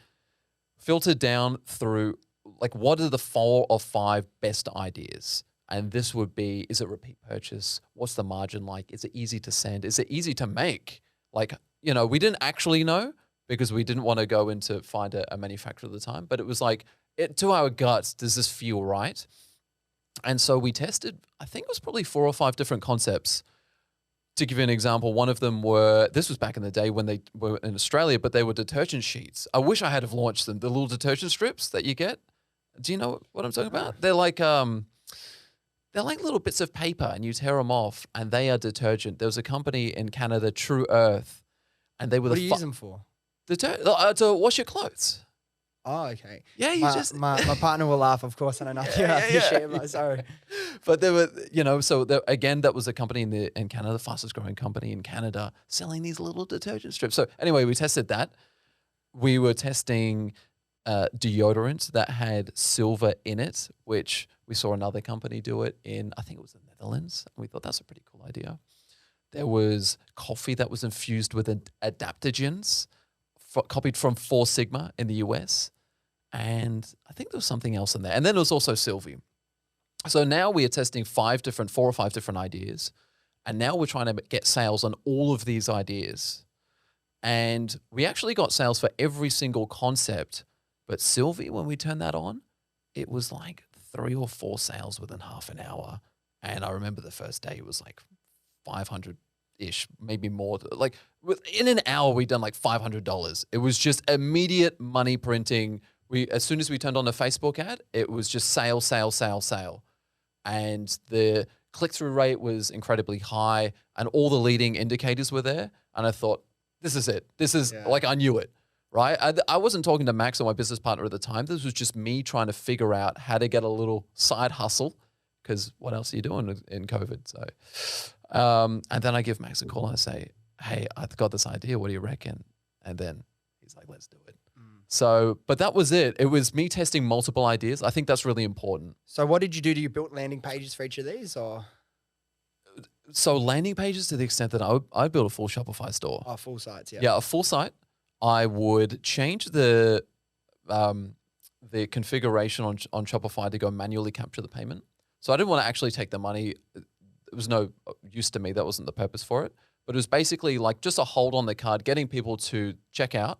filtered down through like, what are the 4 or 5 best ideas? And this would be, is it repeat purchase? What's the margin like? Is it easy to send? Is it easy to make? Like, we didn't actually know because we didn't want to go in to find a manufacturer at the time. But it was like, to our guts, does this feel right? And so we tested, I think it was probably 4 or 5 different concepts. To give you an example, one of them this was back in the day when they were in Australia, but they were detergent sheets. I wish I had have launched them, the little detergent strips that you get. Do you know what I'm talking about? They're like little bits of paper, and you tear them off, and they are detergent. There was a company in Canada, True Earth, and they were what do you use them for? To wash your clothes. Oh, okay. Yeah, my partner will laugh, of course, and I know you sorry. But there were, again, that was a company in Canada, the fastest growing company in Canada, selling these little detergent strips. So anyway, we tested that. We were testing deodorant that had silver in it, which we saw another company do it in, I think it was the Netherlands. And we thought that's a pretty cool idea. There was coffee that was infused with adaptogens, copied from 4 Sigma in the US. And I think there was something else in there. And then there was also Sylvie. So now we are testing 4 or 5 different ideas. And now we're trying to get sales on all of these ideas. And we actually got sales for every single concept. But Sylvie, when we turned that on, it was like 3 or 4 sales within half an hour. And I remember the first day it was like 500-ish, maybe more. Like in an hour, we'd done like $500. It was just immediate money printing. As soon as we turned on a Facebook ad, it was just sale, sale, sale, sale. And the click-through rate was incredibly high and all the leading indicators were there. And I thought, this is it. This is like, I knew it. Right? I wasn't talking to Max or my business partner at the time. This was just me trying to figure out how to get a little side hustle because what else are you doing in COVID? So, and then I give Max a call and I say, hey, I've got this idea. What do you reckon? And then he's like, let's do it. So, but that was it. It was me testing multiple ideas. I think that's really important. So what did you do? Do you build landing pages for each of these or? So landing pages to the extent that I built a full Shopify store. Oh, full sites, yeah. Yeah, a full site. I would change the configuration on Shopify to go manually capture the payment. So I didn't want to actually take the money. It was no use to me. That wasn't the purpose for it. But it was basically like just a hold on the card, getting people to check out,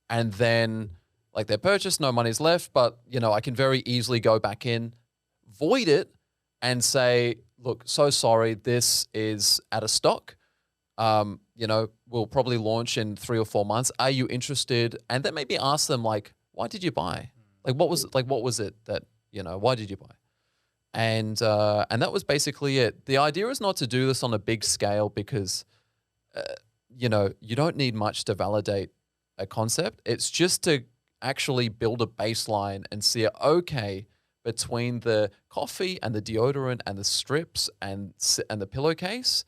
and then like their purchase, no money's left. But I can very easily go back in, void it, and say, look, so sorry, this is out of stock. We'll probably launch in 3 or 4 months. Are you interested? And then maybe ask them like, why did you buy? Like, what was it that, Why did you buy? And that was basically it. The idea is not to do this on a big scale because, you don't need much to validate a concept. It's just to actually build a baseline and see, okay, between the coffee and the deodorant and the strips and the pillowcase,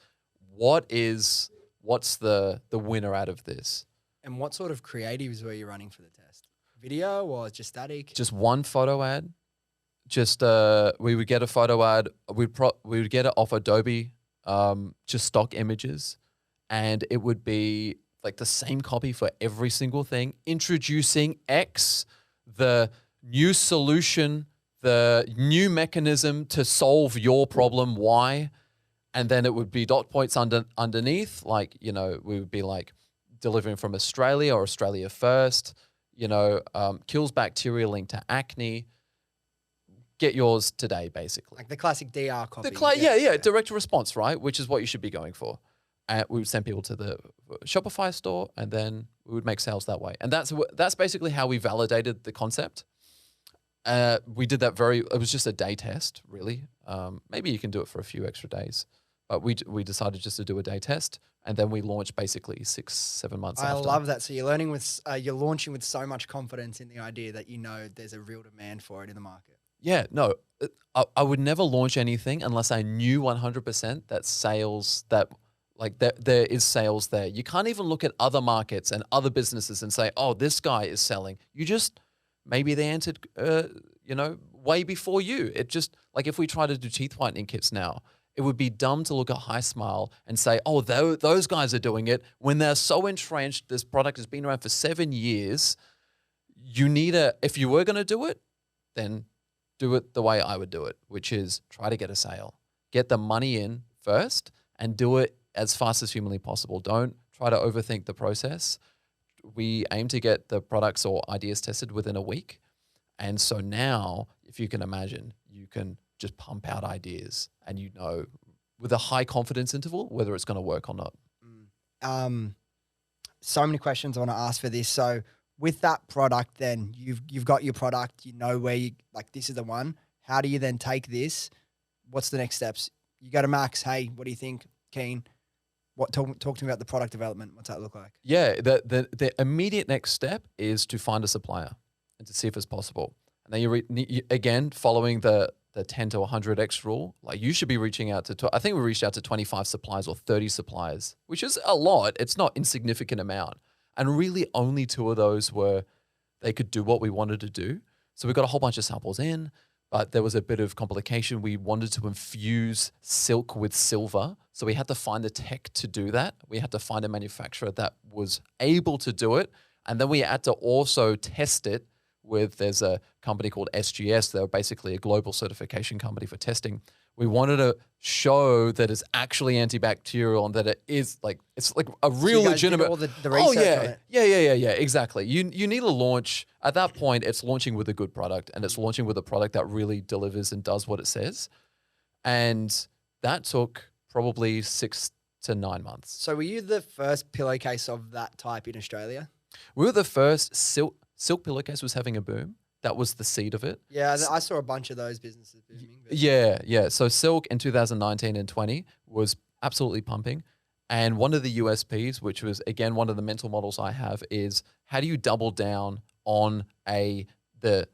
what's the winner out of this? And what sort of creatives were you running for the test? Video or just static? Just one photo ad. Just we would get a photo ad. We would get it off Adobe, just stock images, and it would be like the same copy for every single thing. Introducing X, the new solution, the new mechanism to solve your problem Y, and then it would be dot points underneath. Like we would be like delivering from Australia or Australia first. Kills bacteria linked to acne. Get yours today, basically. Like the classic DR copy. Direct response, right? Which is what you should be going for. We would send people to the Shopify store, and then we would make sales that way. And that's basically how we validated the concept. We did that it was just a day test, really. Maybe you can do it for a few extra days. But we decided just to do a day test, and then we launched basically 6-7 months after. I love that. So you're launching with so much confidence in the idea that there's a real demand for it in the market. Yeah, no, I would never launch anything unless I knew 100% that sales, there is sales there. You can't even look at other markets and other businesses and say, oh, this guy is selling. Maybe they entered, way before you. It just, like if we try to do teeth whitening kits now, it would be dumb to look at High Smile and say, oh, those guys are doing it when they're so entrenched. This product has been around for 7 years. If you were going to do it, then do it the way I would do it, which is try to get a sale. Get the money in first and do it as fast as humanly possible. Don't try to overthink the process. We aim to get the products or ideas tested within a week. And so now, if you can imagine, you can just pump out ideas and with a high confidence interval whether it's going to work or not. So many questions I want to ask for this. So with that product, then you've got your product, where this is the one. How do you then take this? What's the next steps? You go to Max. Hey, what do you think? Keen. Talk to me about the product development. What's that look like? Yeah, the immediate next step is to find a supplier and to see if it's possible. And then again, following the 10 to 100x rule, like you should be reaching out to, I think we reached out to 25 suppliers or 30 suppliers, which is a lot. It's not insignificant amount. And really only 2 of those they could do what we wanted to do. So we got a whole bunch of samples in, but there was a bit of complication. We wanted to infuse silk with silver. So we had to find the tech to do that. We had to find a manufacturer that was able to do it. And then we had to also test it there's a company called SGS. They're basically a global certification company for testing. We wanted to show that it's actually antibacterial and that it's like a real legitimate. All the research on it. Yeah, exactly. You need to launch at that point. It's launching with a good product, and it's launching with a product that really delivers and does what it says. And that took probably 6 to 9 months. So were you the first pillowcase of that type in Australia? We were the first. Silk pillowcase was having a boom. That was the seed of it. Yeah, I saw a bunch of those businesses booming. Yeah. So silk in 2019 and 20 was absolutely pumping. And one of the USPs, which was, again, one of the mental models I have, is how do you double down on the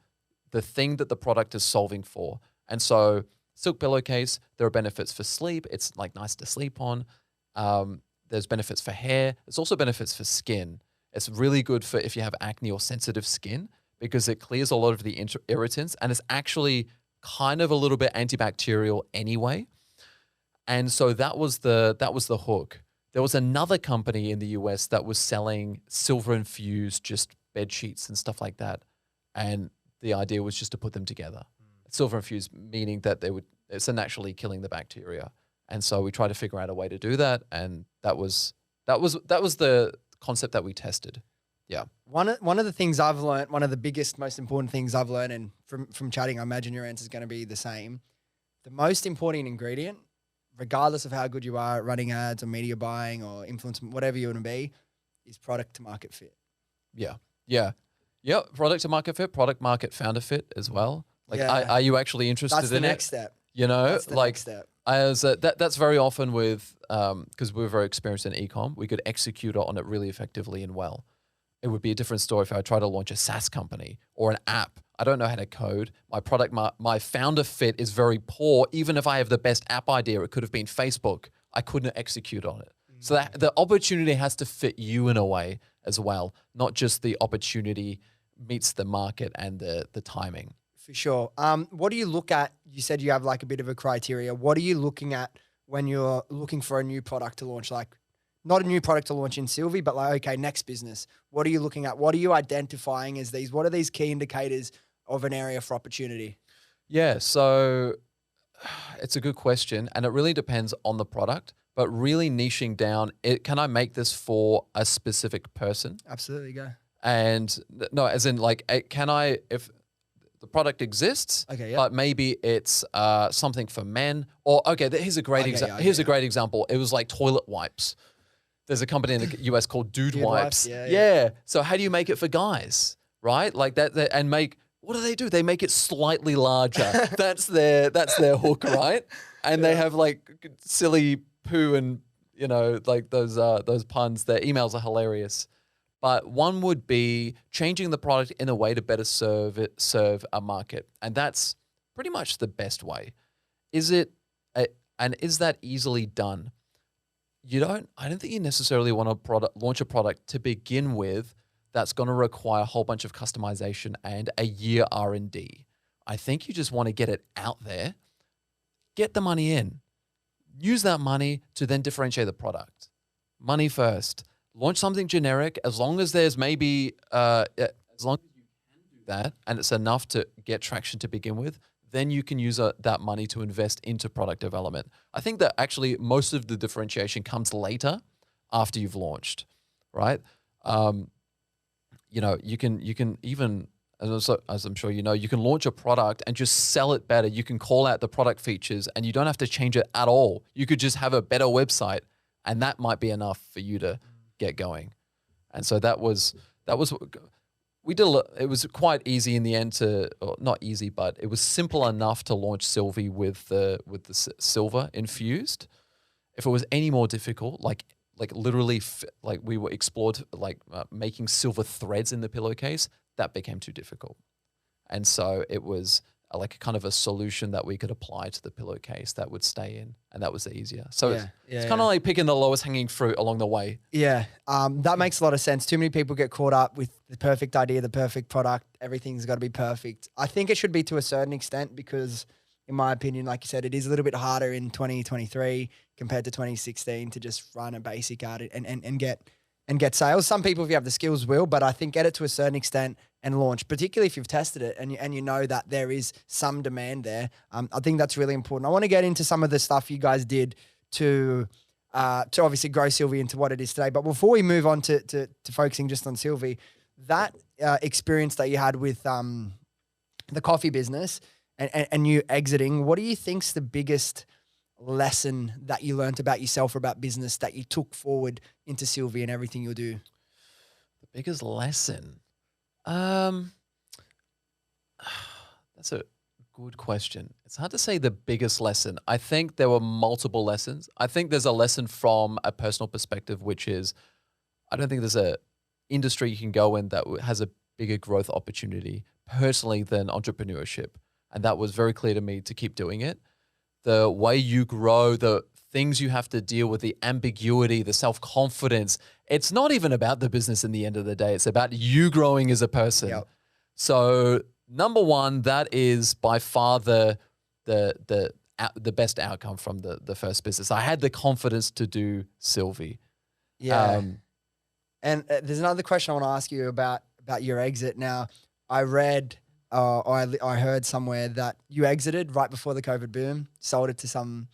thing that the product is solving for? And so silk pillowcase, there are benefits for sleep. It's like nice to sleep on. There's benefits for hair. There's also benefits for skin. It's really good for if you have acne or sensitive skin because it clears a lot of the irritants, and it's actually kind of a little bit antibacterial anyway. And so that was the hook. There was another company in the US that was selling silver infused just bed sheets and stuff like that. And the idea was just to put them together. Silver infused meaning that it's naturally killing the bacteria. And so we tried to figure out a way to do that, and that was the concept that we tested. Yeah. One of the things I've learned, one of the biggest, most important things I've learned, and from chatting, I imagine your answer is going to be the same. The most important ingredient, regardless of how good you are at running ads or media buying or influence, whatever you want to be, is product to market fit. Yeah. Product to market fit, product market founder fit as well. Like, Yeah. are you actually interested That's the in next it? step. You know, That's the like next step. that's very often with, because we're very experienced in e-com, we could execute on it really effectively and well. It would be a different story if I try to launch a SaaS company or an app. I don't know how to code. My product, my founder fit is very poor. Even if I have the best app idea, it could have been Facebook. I couldn't execute on it. So that the opportunity has to fit you in a way as well, not just the opportunity meets the market and the timing. For sure. What do you look at? You said you have like a bit of a criteria. What are you looking at when you're looking for a new product to launch? Like, not a new product to launch in Sylvie, but like, okay, next business. What are you looking at? What are you identifying as these? What are these key indicators of an area for opportunity? Yeah, so it's a good question, and it really depends on the product, but really niching down, can I make this for a specific person? Absolutely, go. And no, as in like, can I, if the product exists, Okay, yeah. but maybe it's something for men, or okay, here's a great example. Here's a great example. It was like toilet wipes. There's a company in the US called Dude Wipes. Yeah. So how do you make it for guys, right? Like that, and make, what do? They make it slightly larger. That's their hook, right? And they have like silly poo and, you know, like those puns. Their emails are hilarious. But one would be changing the product in a way to better serve a market. And that's pretty much the best way. And is that easily done? I don't think you necessarily want to launch a product to begin with that's going to require a whole bunch of customization and a year R&D. I think you just want to get it out there, get the money in, use that money to then differentiate the product. Money first. Launch something generic as long as there's maybe, as long as you can do that and it's enough to get traction to begin with, then you can use that money to invest into product development. I think that actually most of the differentiation comes later after you've launched, right? You can even, as I'm sure you know, you can launch a product and just sell it better. You can call out the product features and you don't have to change it at all. You could just have a better website and that might be enough for you to get going. And so that was it was quite easy in the end not easy, but it was simple enough to launch Sylvie with the silver infused. If it was any more difficult, like literally, like we were explored, making silver threads in the pillowcase, that became too difficult. And so it was like kind of a solution that we could apply to the pillowcase that would stay in, and that was the easier. So it's kind of like picking the lowest hanging fruit along the way. Yeah, that makes a lot of sense. Too many people get caught up with the perfect idea, the perfect product. Everything's got to be perfect. I think it should be to a certain extent because, in my opinion, like you said, it is a little bit harder in 2023 compared to 2016 to just run a basic ad and get sales. Some people, if you have the skills, will, but I think get it to a certain extent and launch, particularly if you've tested it and you know that there is some demand there. I think that's really important. I want to get into some of the stuff you guys did to obviously grow Sylvie into what it is today. But before we move on to focusing just on Sylvie, that experience that you had with the coffee business and you exiting, what do you think's the biggest lesson that you learned about yourself or about business that you took forward into Sylvie and everything you'll do? The biggest lesson? That's a good question. It's hard to say the biggest lesson. I think there were multiple lessons. I think there's a lesson from a personal perspective, which is I don't think there's a industry you can go in that has a bigger growth opportunity personally than entrepreneurship. And that was very clear to me to keep doing it. The way you grow, the things you have to deal with, the ambiguity, the self-confidence. It's not even about the business in the end of the day. It's about you growing as a person. Yep. So number one, that is by far the best outcome from the first business. I had the confidence to do Sylvie. Yeah. And there's another question I want to ask you about your exit. Now, I read I heard somewhere that you exited right before the COVID boom, sold it to some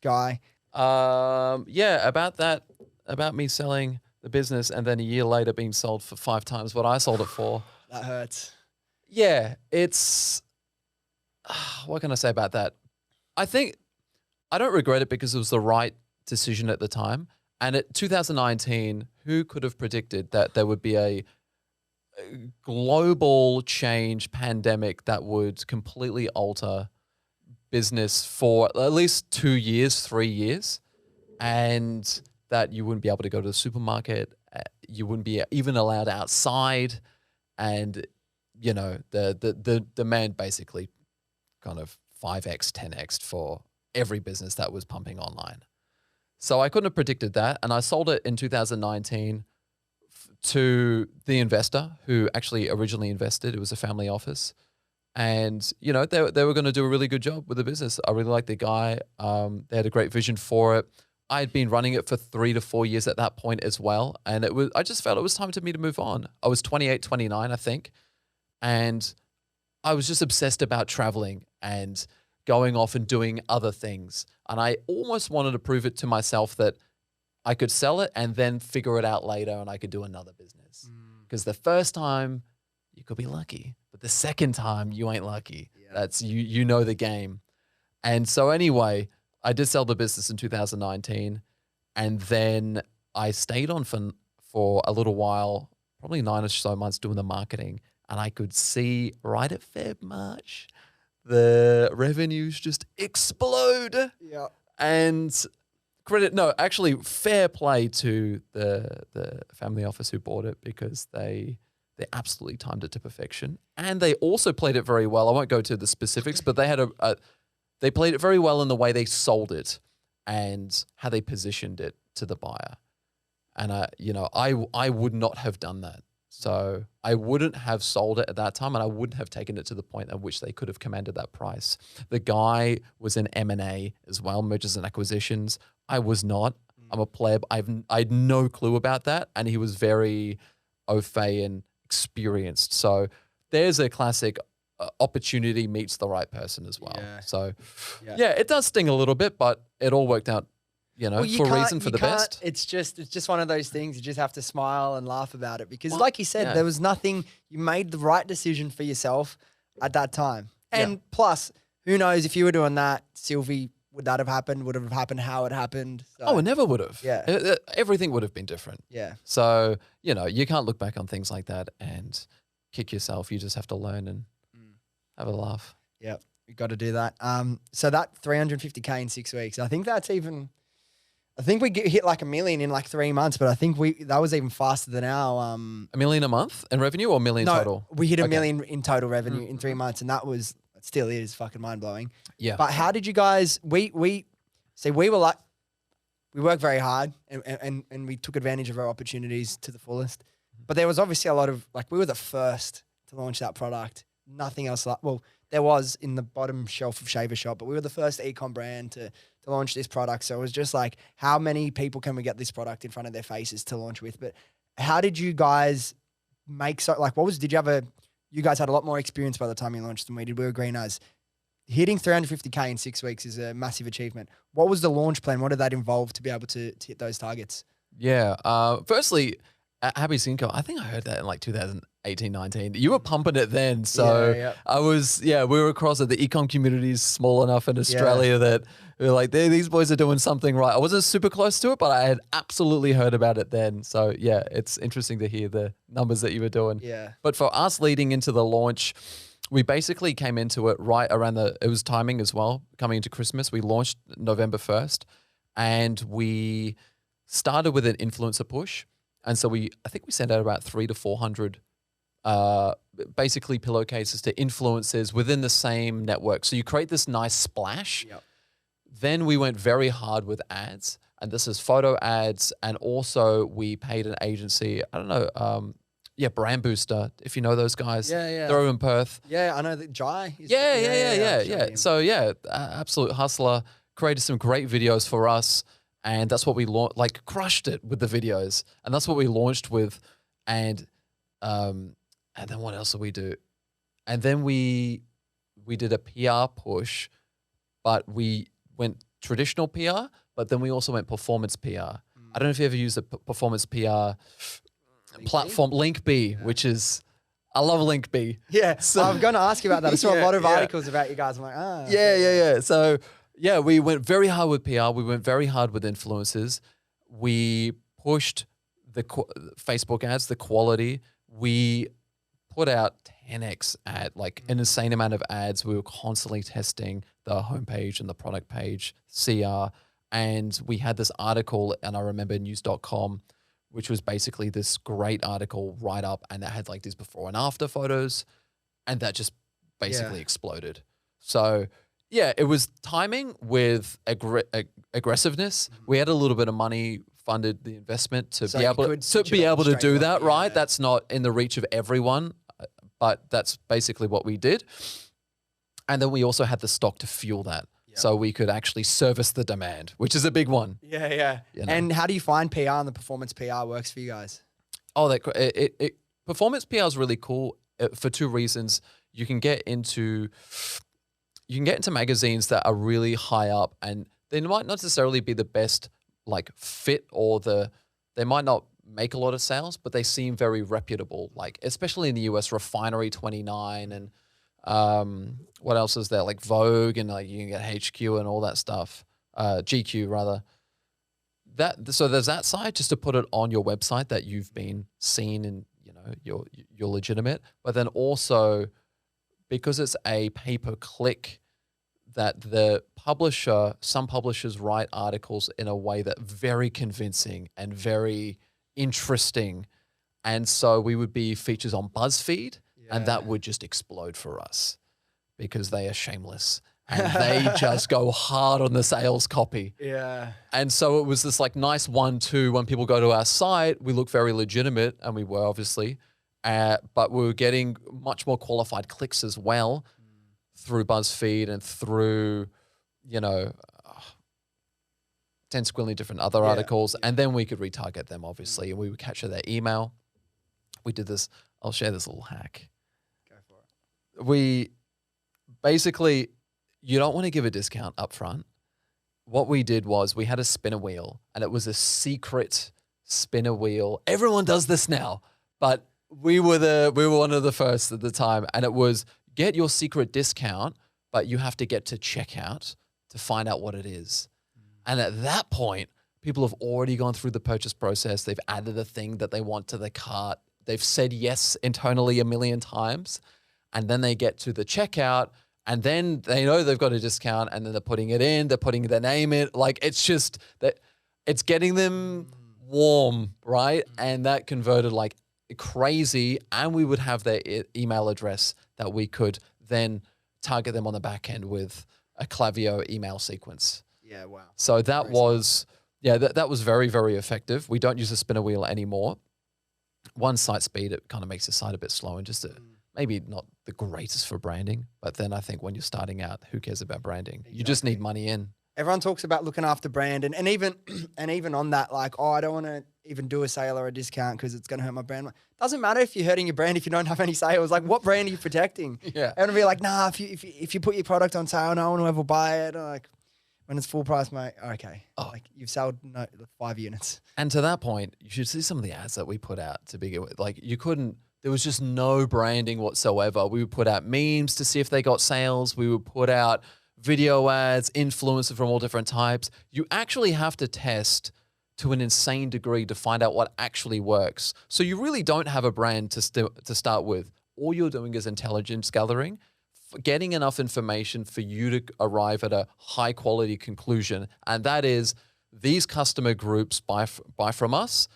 guy. Yeah, about me selling the business and then a year later being sold for 5 times what I sold it for. That hurts. Yeah, it's, what can I say about that? I think I don't regret it because it was the right decision at the time. And at 2019, who could have predicted that there would be a global change pandemic that would completely alter business for at least 2 years, 3 years, and that you wouldn't be able to go to the supermarket, you wouldn't be even allowed outside, and the demand basically kind of 5x, 10x for every business that was pumping online. So I couldn't have predicted that, and I sold it in 2019 to the investor who actually originally invested. It was a family office. And, they were going to do a really good job with the business. I really liked the guy. They had a great vision for it. I had been running it for 3 to 4 years at that point as well. And I just felt it was time for me to move on. I was 28, 29, I think. And I was just obsessed about traveling and going off and doing other things. And I almost wanted to prove it to myself that I could sell it and then figure it out later and I could do another business. Because the first time you could be lucky, but the second time you ain't lucky. Yeah. That's you know the game. And so anyway, I did sell the business in 2019, and then I stayed on for a little while, probably 9 or so months doing the marketing, and I could see right at Feb, March, the revenues just explode. Yeah. And fair play to the family office who bought it, because they absolutely timed it to perfection. And they also played it very well. I won't go to the specifics, but they had they played it very well in the way they sold it and how they positioned it to the buyer. And I would not have done that. So I wouldn't have sold it at that time, and I wouldn't have taken it to the point at which they could have commanded that price. The guy was in M&A as well, mergers and acquisitions. I was not. I'm a pleb. I had no clue about that, and he was very au fait and experienced. So there's a classic opportunity meets the right person as well. Yeah. So yeah, it does sting a little bit, but it all worked out, for a reason, for the best. It's just one of those things. You just have to smile and laugh about it, because like you said, there was nothing. You made the right decision for yourself at that time. And plus, who knows, if you were doing that, Sylvie, would that have happened? Would it have happened how it happened? So, it never would have. Yeah. Everything would have been different. Yeah. So, you can't look back on things like that and kick yourself. You just have to learn and have a laugh. Yeah, you got to do that. So that 350K in 6 weeks, I think we hit like 1 million in like 3 months, but I think that was even faster than our... 1 million a month in revenue, or 1 million total? We hit 1 million in total revenue in 3 months, and it still is fucking mind blowing. Yeah. But how did you guys, we worked very hard and we took advantage of our opportunities to the fullest. But there was obviously a lot of, we were the first to launch that product. Nothing else there was in the bottom shelf of Shaver Shop, but we were the first e-com brand to launch this product. So it was just like, how many people can we get this product in front of their faces to launch with? But how did you guys you guys had a lot more experience by the time you launched than we did. We were green as. Hitting 350K in 6 weeks is a massive achievement. What was the launch plan? What did that involve to be able to hit those targets? Yeah. Firstly, at Happy Cinco, I think I heard that in like 2018, 19. You were pumping it then. So we were across it. The ecom community is small enough in Australia that we were like, these boys are doing something right. I wasn't super close to it, but I had absolutely heard about it then. So yeah, it's interesting to hear the numbers that you were doing. Yeah. But for us leading into the launch, we basically came into it right around it was timing as well, coming into Christmas. We launched November 1st, and we started with an influencer push. And so I think we sent out about 300 to 400 basically pillowcases to influencers within the same network. So you create this nice splash. Yep. Then we went very hard with ads, and this is photo ads. And also we paid an agency, I don't know, Brand Booster, if you know those guys. Yeah. They're over in Perth. Yeah, I know that Jai. Yeah. So absolute hustler, created some great videos for us. And that's what we crushed it with the videos. And that's what we launched with. And then what else did we do? And then we did a PR push, but we went traditional PR, but then we also went performance PR. I don't know if you ever used the performance PR platform, Link.B, which is, I love Link.B. Yeah, so I'm going to ask you about that. I saw a lot of articles about you guys. I'm like, Yeah. So we went very hard with PR. We went very hard with influencers. We pushed the Facebook ads, the quality. We put out 10x ad, like an insane amount of ads. We were constantly testing the homepage and the product page, CR. And we had this article, and I remember news.com, which was basically this great article write up, and that had like these before and after photos, and that just basically exploded. So yeah, it was timing with aggressiveness. We had a little bit of money, funded the investment to be able to do that, right? That's not in the reach of everyone, but that's basically what we did. And then we also had the stock to fuel that. So we could actually service the demand, which is a big one. Yeah. You know? And how do you find PR and the performance PR works for you guys? Oh, performance PR is really cool for two reasons. You can get into magazines that are really high up, and they might not necessarily be the best like fit, or they might not make a lot of sales, but they seem very reputable. Like especially in the US, Refinery 29 and what else is there? Like Vogue, and like you can get HQ and all that stuff. GQ rather. So there's that side, just to put it on your website that you've been seen and you're legitimate. But then also because it's a pay-per-click, that some publishers write articles in a way that very convincing and very interesting. And so we would be features on BuzzFeed, and that would just explode for us because they are shameless and they just go hard on the sales copy. Yeah. And so it was this like nice 1-2 when people go to our site, we look very legitimate, and we were obviously, but we were getting much more qualified clicks as well through BuzzFeed and through, 10 squillion different other articles. And then we could retarget them, obviously, and we would capture their email. We did this. I'll share this little hack. Go for it. We basically, you don't want to give a discount up front. What we did was we had a spinner wheel, and it was a secret spinner wheel. Everyone does this now, but we were one of the first at the time, and it was get your secret discount, but you have to get to checkout to find out what it is. And at that point, people have already gone through the purchase process. They've added a thing that they want to the cart. They've said yes internally a million times. And then they get to the checkout, and then they know they've got a discount, and then they're putting it in, they're putting their name in. Like, it's just that it's getting them warm, right? And that converted like crazy. And we would have their email address that we could then target them on the back end with a Klaviyo email sequence. Yeah, wow. So that was very, very effective. We don't use a spinner wheel anymore. One, site speed, it kind of makes the site a bit slow, and just maybe not the greatest for branding. But then I think when you're starting out, who cares about branding? Exactly. You just need money in. Everyone talks about looking after brand, and even on that, like, I don't want to even do a sale or a discount because it's going to hurt my brand. Doesn't matter if you're hurting your brand if you don't have any sales. Like, what brand are you protecting? Yeah. And be like, nah, if you put your product on sale, no one will ever buy it. Like, when it's full price, mate, okay. Like, you've sold 5 units. And to that point, you should see some of the ads that we put out to begin with. Like, there was just no branding whatsoever. We would put out memes to see if they got sales. We would put out video ads, influencers from all different types. You actually have to test to an insane degree to find out what actually works. So you really don't have a brand to start with. All you're doing is intelligence gathering, getting enough information for you to arrive at a high quality conclusion. And that is, these customer groups buy from us.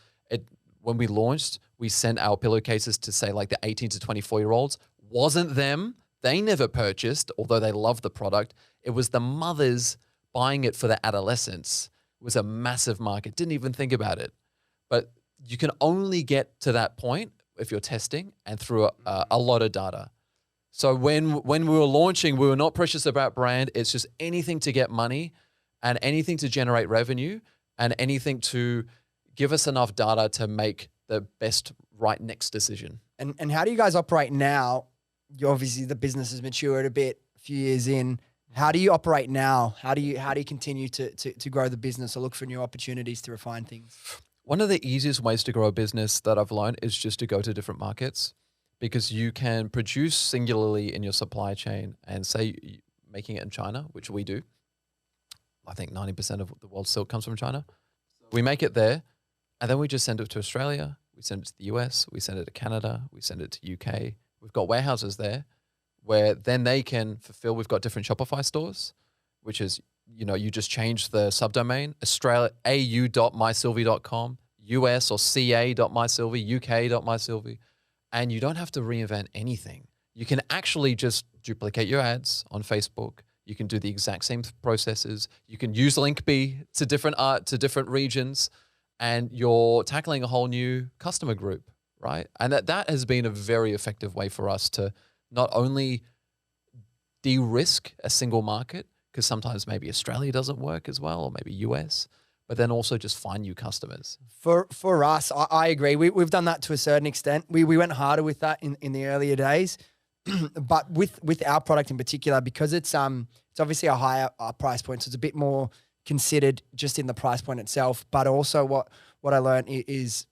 When we launched, we sent our pillowcases to, say, like the 18 to 24-year-olds. Wasn't them. They never purchased, although they loved the product. It was the mothers buying it for their adolescents. It was a massive market. Didn't even think about it. But you can only get to that point if you're testing and through a lot of data. So when we were launching, we were not precious about brand. It's just anything to get money and anything to generate revenue and anything to give us enough data to make the best right next decision. And how do you guys operate now? Obviously the business has matured a bit, a few years in. How do you operate now? How do you continue to grow the business or look for new opportunities to refine things? One of the easiest ways to grow a business that I've learned is just to go to different markets, because you can produce singularly in your supply chain and say making it in China, which we do. I think 90% of the world's silk comes from China. We make it there, and then we just send it to Australia. We send it to the US. We send it to Canada. We send it to UK. we've got warehouses there where then they can fulfill. We've got different Shopify stores, which is, you just change the subdomain, Australia, au.mysylvie.com, US or ca.mysylvie, uk.mysylvie, and you don't have to reinvent anything. You can actually just duplicate your ads on Facebook. You can do the exact same processes. You can use Linkbee to different regions, and you're tackling a whole new customer group, right? And that has been a very effective way for us to not only de-risk a single market, because sometimes maybe Australia doesn't work as well, or maybe US, but then also just find new customers. For us, I agree. We've done that to a certain extent. We went harder with that in the earlier days. But with our product in particular, because it's obviously a higher price point, so it's a bit more considered just in the price point itself. But also what I learned is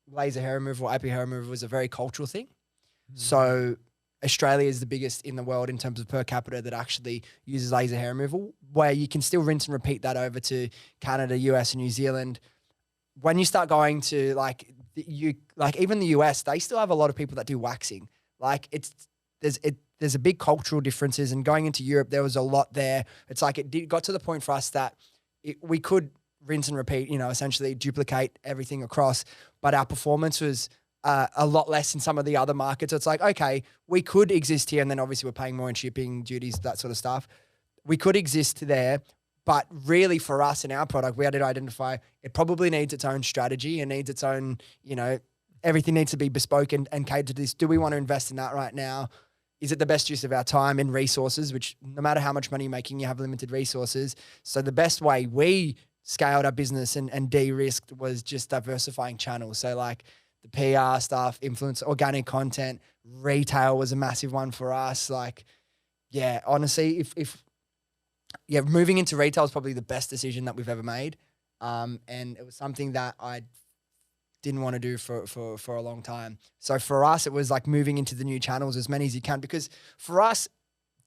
laser hair removal, AP hair removal is a very cultural thing. So Australia is the biggest in the world in terms of per capita that actually uses laser hair removal, where you can still rinse and repeat that over to Canada, US, and New Zealand. When you start going to even the US, they still have a lot of people that do waxing. There's a big cultural differences, and going into Europe, there was a lot there. It's like it got to the point for us that we could rinse and repeat, essentially duplicate everything across, but our performance was a lot less in some of the other markets. So it's like, okay, we could exist here, and then obviously we're paying more in shipping, duties, that sort of stuff. We could exist there, but really for us in our product, we had to identify it probably needs its own strategy and needs its own, everything needs to be bespoke and catered to this. Do we want to invest in that right now? Is it the best use of our time and resources, which no matter how much money you're making, you have limited resources. So the best way we scaled our business and de-risked was just diversifying channels. So like the PR stuff, influence, organic content, retail was a massive one for us. Honestly, moving into retail is probably the best decision that we've ever made. And it was something that I didn't want to do for a long time. So for us, it was like moving into the new channels as many as you can, because for us,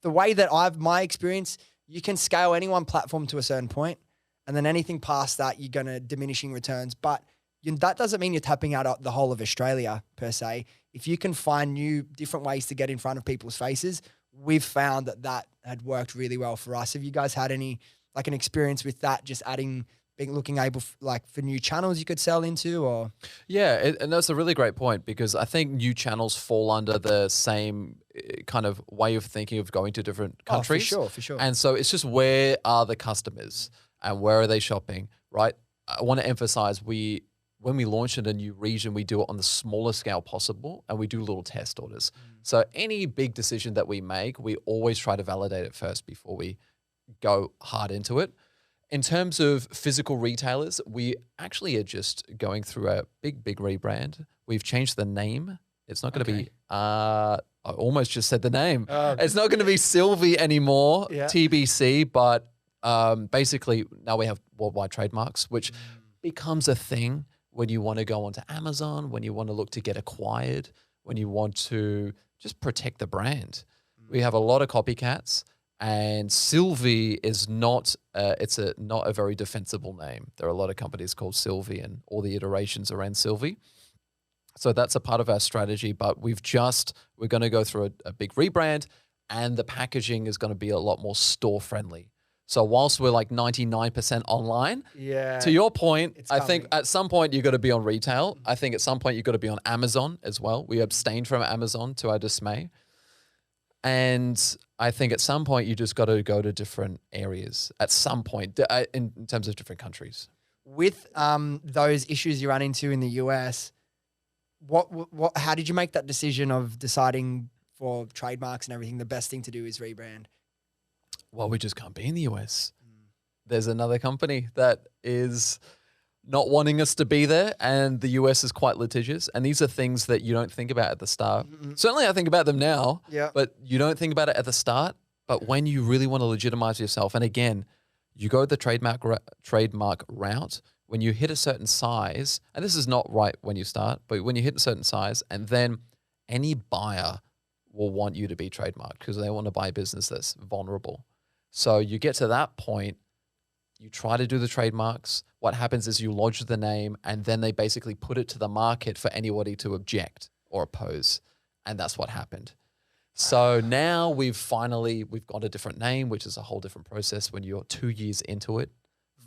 the way that my experience, you can scale any one platform to a certain point, and then anything past that, you're going to diminishing returns. But that doesn't mean you're tapping out the whole of Australia per se. If you can find new, different ways to get in front of people's faces, we've found that had worked really well for us. Have you guys had any, an experience with that, just looking able for new channels you could sell into? Or and that's a really great point, because I think new channels fall under the same kind of way of thinking of going to different countries. For sure. And so it's just, where are the customers and where are they shopping, right? I want to emphasize, when we launch in a new region, we do it on the smallest scale possible, and we do little test orders. So any big decision that we make, we always try to validate it first before we go hard into it. In terms of physical retailers, we actually are just going through a big rebrand. We've changed the name. It's not going to be, I almost just said the name. It's not going to be Sylvie anymore, TBC, but basically now we have worldwide trademarks, which becomes a thing when you want to go onto Amazon, when you want to look to get acquired, when you want to just protect the brand. We have a lot of copycats. And Sylvie is not not a very defensible name. There are a lot of companies called Sylvie, and all the iterations around Sylvie. So that's a part of our strategy, but we're going to go through a big rebrand, and the packaging is going to be a lot more store friendly. So whilst we're 99% online, to your point, I think at some point you've got to be on retail. I think at some point you've got to be on Amazon as well. We abstained from Amazon to our dismay. And I think at some point you just got to go to different areas at some point in terms of different countries. With those issues you run into in the US, how did you make that decision of deciding for trademarks and everything, the best thing to do is rebrand? Well, we just can't be in the US. There's another company that is not wanting us to be there, and the US is quite litigious. And these are things that you don't think about at the start. Certainly I think about them now, but you don't think about it at the start. But when you really want to legitimize yourself, and again, you go the trademark route, when you hit a certain size, and this is not right when you start, but when you hit a certain size, and then any buyer will want you to be trademarked because they want to buy a business that's vulnerable. So you get to that point, you try to do the trademarks. What happens is you lodge the name, and then they basically put it to the market for anybody to object or oppose. And that's what happened. So now we've got a different name, which is a whole different process when you're 2 years into it,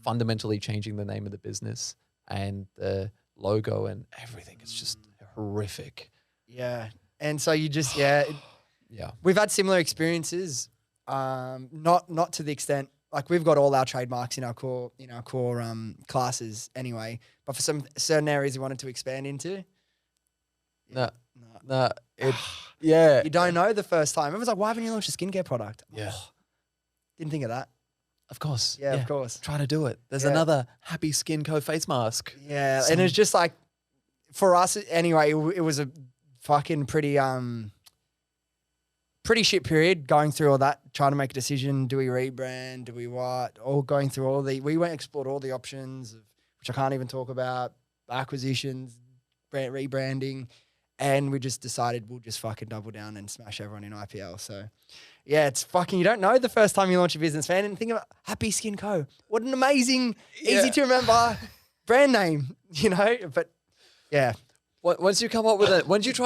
fundamentally changing the name of the business and the logo and everything. It's just horrific. Yeah. And so you just, we've had similar experiences, not to the extent, like we've got all our trademarks in our core classes anyway, but for some certain areas we wanted to expand into. Yeah. You don't know the first time. Everyone's like, why haven't you launched a skincare product? Yeah. Didn't think of that. Of course. Yeah, of course. Try to do it. There's another Happy Skin Co face mask. Yeah. And it's just like, for us anyway, it was a fucking pretty shit period going through all that, trying to make a decision. Do we rebrand? Do we what? All going through explored all the options, which I can't even talk about, acquisitions, rebranding. And we just decided we'll just fucking double down and smash everyone in IPL. So, yeah, it's fucking, you don't know the first time you launch a business, man. And think about Happy Skin Co. What an amazing, easy to remember brand name, But, yeah. Once you try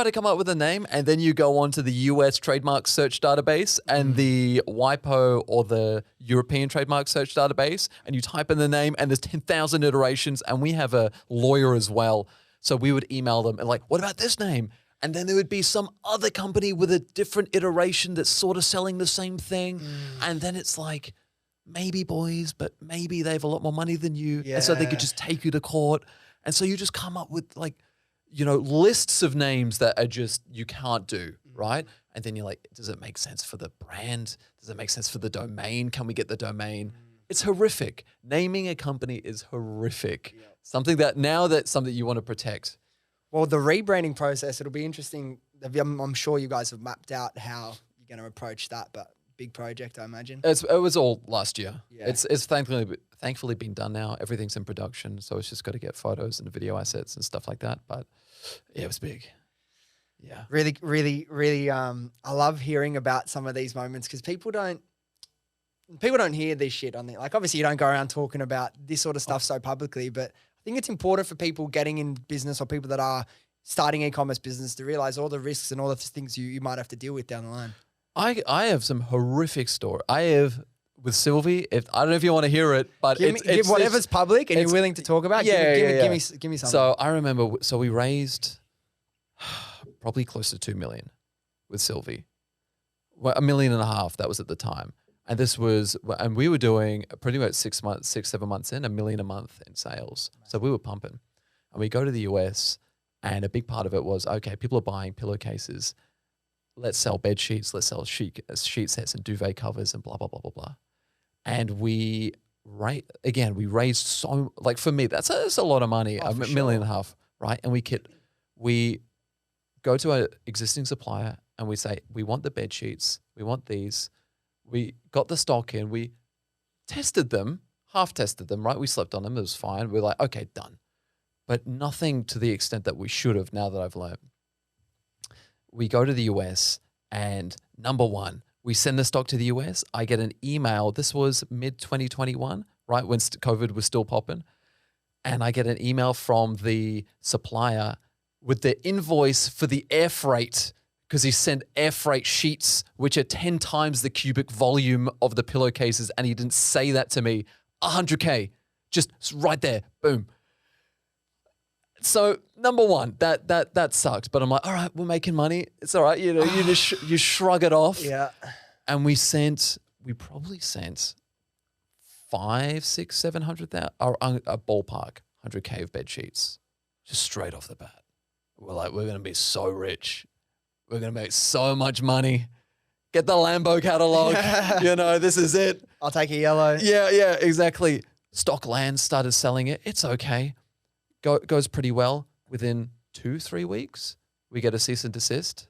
to come up with a name and then you go onto the US trademark search database and the WIPO or the European trademark search database, and you type in the name and there's 10,000 iterations, and we have a lawyer as well. So we would email them and like, what about this name? And then there would be some other company with a different iteration that's sort of selling the same thing. And then it's like, maybe boys, but maybe they have a lot more money than you. Yeah. And so they could just take you to court. And so you just come up with like, lists of names that are just, you can't do, right? And then you're like, does it make sense for the brand? Does it make sense for the domain? Can we get the domain? It's horrific. Naming a company is horrific. Yep. Something you want to protect. Well, the rebranding process, it'll be interesting. I'm sure you guys have mapped out how you're going to approach that, but big project, I imagine. It was all last year. Yeah. It's thankfully been done now. Everything's in production, so it's just got to get photos and video assets and stuff like that. But yeah, it was big. Yeah. Really, really, really, I love hearing about some of these moments because people don't hear this shit on there. Like, obviously you don't go around talking about this sort of stuff so publicly, but I think it's important for people getting in business or people that are starting e-commerce business to realize all the risks and all the things you might have to deal with down the line. I have some horrific story. I have with Sylvie. I don't know if you want to hear it, but give whatever's public and you're willing to talk about. Give me something. So I remember. So we raised probably close to 2 million with Sylvie. Well, $1.5 million. That was at the time. And we were doing pretty much 6, 7 months in, $1 million a month in sales. So we were pumping. And we go to the US, and a big part of it was, okay, people are buying pillowcases. Let's sell bed sheets. Let's sell sheet sets and duvet covers and blah, blah, blah, blah, blah. And we raised so, like for me, that's a lot of money, $1.5 million, right? And we go to an existing supplier and we say, we want the bed sheets. We want these. We got the stock in, we tested them, half tested them, right? We slept on them, it was fine. We're like, okay, done. But nothing to the extent that we should have now that I've learned. We go to the US and number one, we send the stock to the US. I get an email. This was mid-2021, right? When COVID was still popping. And I get an email from the supplier with the invoice for the air freight because he sent air freight sheets, which are 10 times the cubic volume of the pillowcases, and he didn't say that to me. $100K, just right there, boom. So number one, that sucked. But I'm like, all right, we're making money. It's all right, you shrug it off. Yeah. And we probably sent 500, 600, 700,000, or a ballpark, 100K of bed sheets, just straight off the bat. We're like, we're gonna be so rich. We're going to make so much money. Get the Lambo catalog. This is it. I'll take a yellow. Yeah, exactly. Stockland started selling it. It's okay. Goes pretty well. Within 2-3 weeks, we get a cease and desist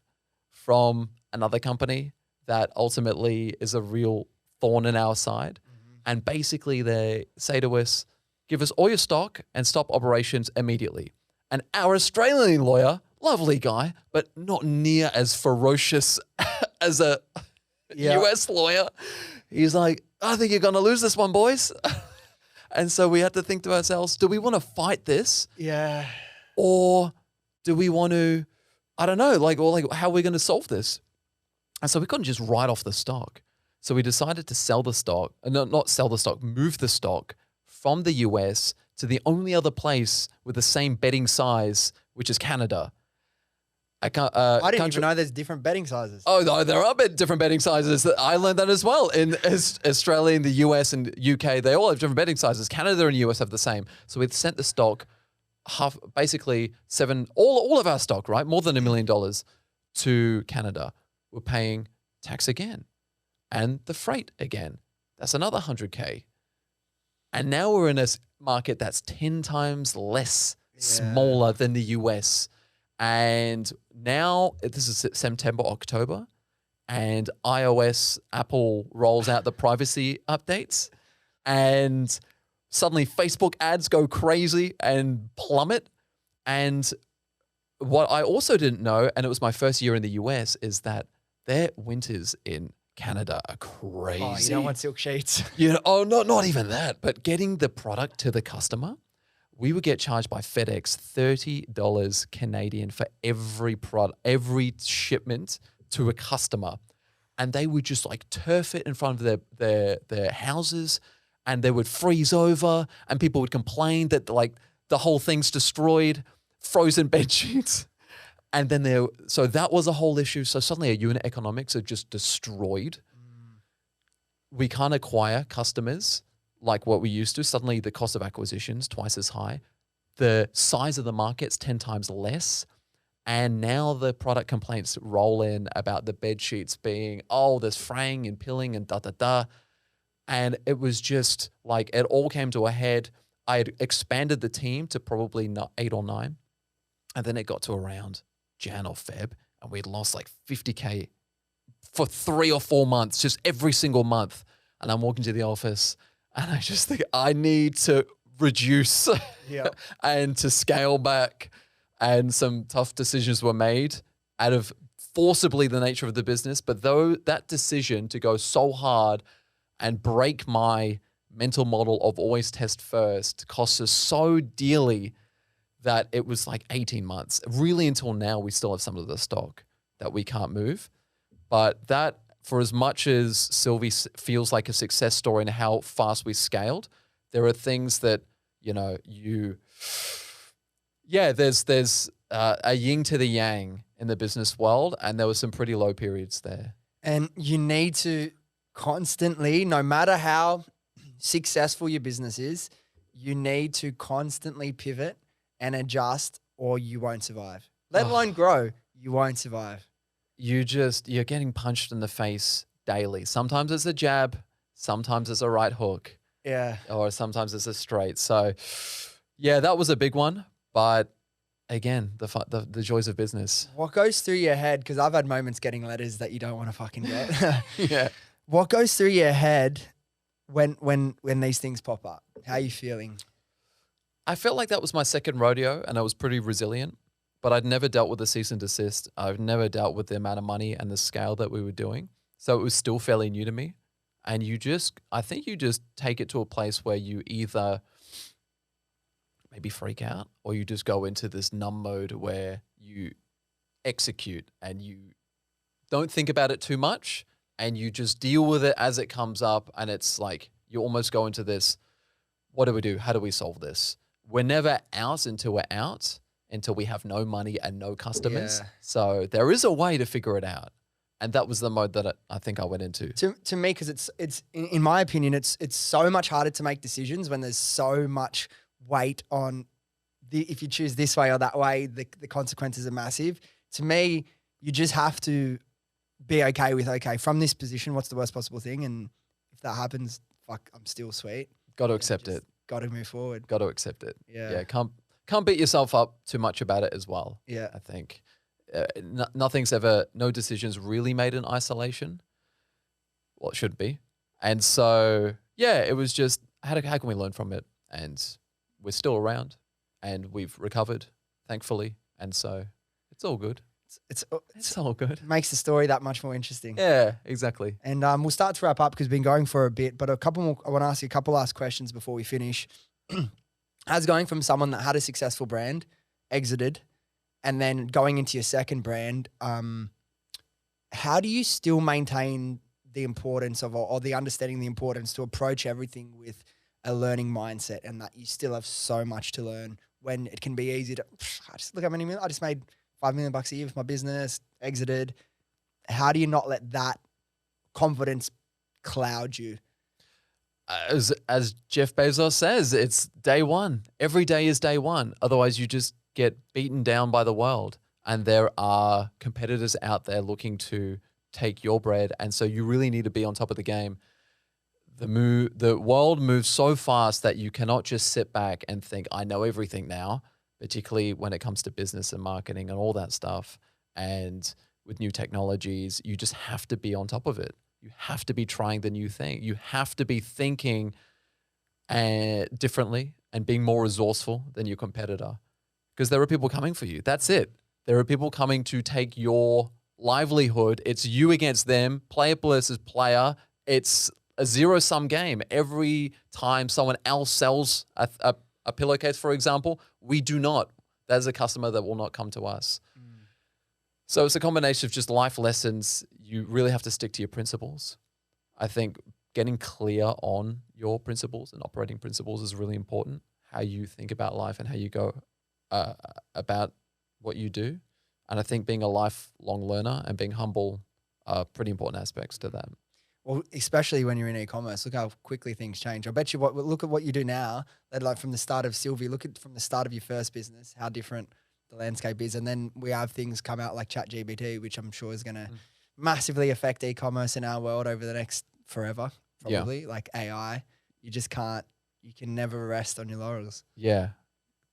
from another company that ultimately is a real thorn in our side. Mm-hmm. And basically they say to us, give us all your stock and stop operations immediately. And our Australian lawyer, lovely guy, but not near as ferocious as a US lawyer. He's like, I think you're going to lose this one, boys. And so we had to think to ourselves, do we want to fight this? Yeah. Or do we want to I don't know, like how are we going to solve this? And so we couldn't just write off the stock. So we decided to sell the stock, not sell the stock, move the stock from the US to the only other place with the same bedding size, which is Canada. I didn't even know there's different bedding sizes. Oh, no, there are different bedding sizes. I learned that as well. In Australia, in the US and UK, they all have different bedding sizes. Canada and US have the same. So we sent the stock, all of our stock, right? More than $1 million to Canada. We're paying tax again and the freight again. That's another 100K. And now we're in a market that's 10 times less smaller than the US. And now this is September, October, and Apple rolls out the privacy updates, and suddenly Facebook ads go crazy and plummet. And what I also didn't know, and it was my first year in the US, is that their winters in Canada are crazy. Oh, you don't want silk sheets. Not even that, but getting the product to the customer. We would get charged by FedEx $30 Canadian for every shipment to a customer. And they would just like turf it in front of their houses, and they would freeze over, and people would complain that like the whole thing's destroyed, frozen bed sheets. And then so that was a whole issue. So suddenly our unit economics are just destroyed. We can't acquire customers like what we used to. Suddenly the cost of acquisition is twice as high. The size of the market's 10 times less. And now the product complaints roll in about the bed sheets being, there's fraying and pilling and da-da-da. And it was just like, it all came to a head. I had expanded the team to probably 8 or 9. And then it got to around Jan or Feb, and we'd lost like 50K for 3 or 4 months, just every single month. And I'm walking to the office, and I just think I need to reduce and to scale back. And some tough decisions were made out of forcibly the nature of the business. But though that decision to go so hard and break my mental model of always test first cost us so dearly that it was like 18 months. Really, until now, we still have some of the stock that we can't move. But that, for as much as Sylvie feels like a success story and how fast we scaled, there are things that, there's a yin to the yang in the business world, and there were some pretty low periods there. And you need to constantly, no matter how successful your business is, you need to constantly pivot and adjust, or you won't survive. Let alone grow, you won't survive. You're getting punched in the face daily. Sometimes it's a jab, sometimes it's a right hook. Yeah. Or sometimes it's a straight. So, yeah, that was a big one. But again, the joys of business. What goes through your head, because I've had moments getting letters that you don't want to fucking get. Yeah. What goes through your head when these things pop up? How are you feeling? I felt like that was my second rodeo, and I was pretty resilient, but I'd never dealt with the cease and desist. I've never dealt with the amount of money and the scale that we were doing. So it was still fairly new to me. And I think you just take it to a place where you either maybe freak out, or you just go into this numb mode where you execute and you don't think about it too much, and you just deal with it as it comes up. And it's like, you almost go into this, what do we do? How do we solve this? We're never out until we're out, until we have no money and no customers. Yeah. So there is a way to figure it out. And that was the mode that I think I went into. To me, because it's in my opinion, it's so much harder to make decisions when there's so much weight on if you choose this way or that way, the consequences are massive. To me, you just have to be okay with, from this position, what's the worst possible thing? And if that happens, fuck, I'm still sweet. Got to accept it. Got to move forward. Got to accept it. Yeah. Can't beat yourself up too much about it as well. Yeah. I think no decisions really made in isolation. Well, it should be. And so, yeah, it was just, how can we learn from it? And we're still around, and we've recovered, thankfully. And so it's all good. It's all good. It makes the story that much more interesting. Yeah, exactly. And we'll start to wrap up because we've been going for a bit, but I want to ask you a couple last questions before we finish. How's going from someone that had a successful brand, exited, and then going into your second brand, how do you still maintain the importance of, or the understanding the importance to approach everything with a learning mindset, and that you still have so much to learn when it can be easy to, I just made $5 million a year with my business, exited. How do you not let that confidence cloud you? As Jeff Bezos says, it's day one. Every day is day one. Otherwise, you just get beaten down by the world. And there are competitors out there looking to take your bread. And so you really need to be on top of the game. The world moves so fast that you cannot just sit back and think, I know everything now, particularly when it comes to business and marketing and all that stuff. And with new technologies, you just have to be on top of it. You have to be trying the new thing. You have to be thinking differently and being more resourceful than your competitor, because there are people coming for you. That's it. There are people coming to take your livelihood. It's you against them, player versus player. It's a zero-sum game. Every time someone else sells a pillowcase, for example, we do not. There's a customer that will not come to us. So it's a combination of just life lessons. You really have to stick to your principles. I think getting clear on your principles and operating principles is really important. How you think about life and how you go about what you do. And I think being a lifelong learner and being humble are pretty important aspects to that. Well, especially when you're in e-commerce, look how quickly things change. I bet you look at what you do now, like from the start of Sylvie, look at from the start of your first business, how different the landscape is. And then we have things come out like ChatGPT, which I'm sure is going to massively affect e-commerce in our world over the next forever, probably. Yeah. Like AI, you can never rest on your laurels. Yeah.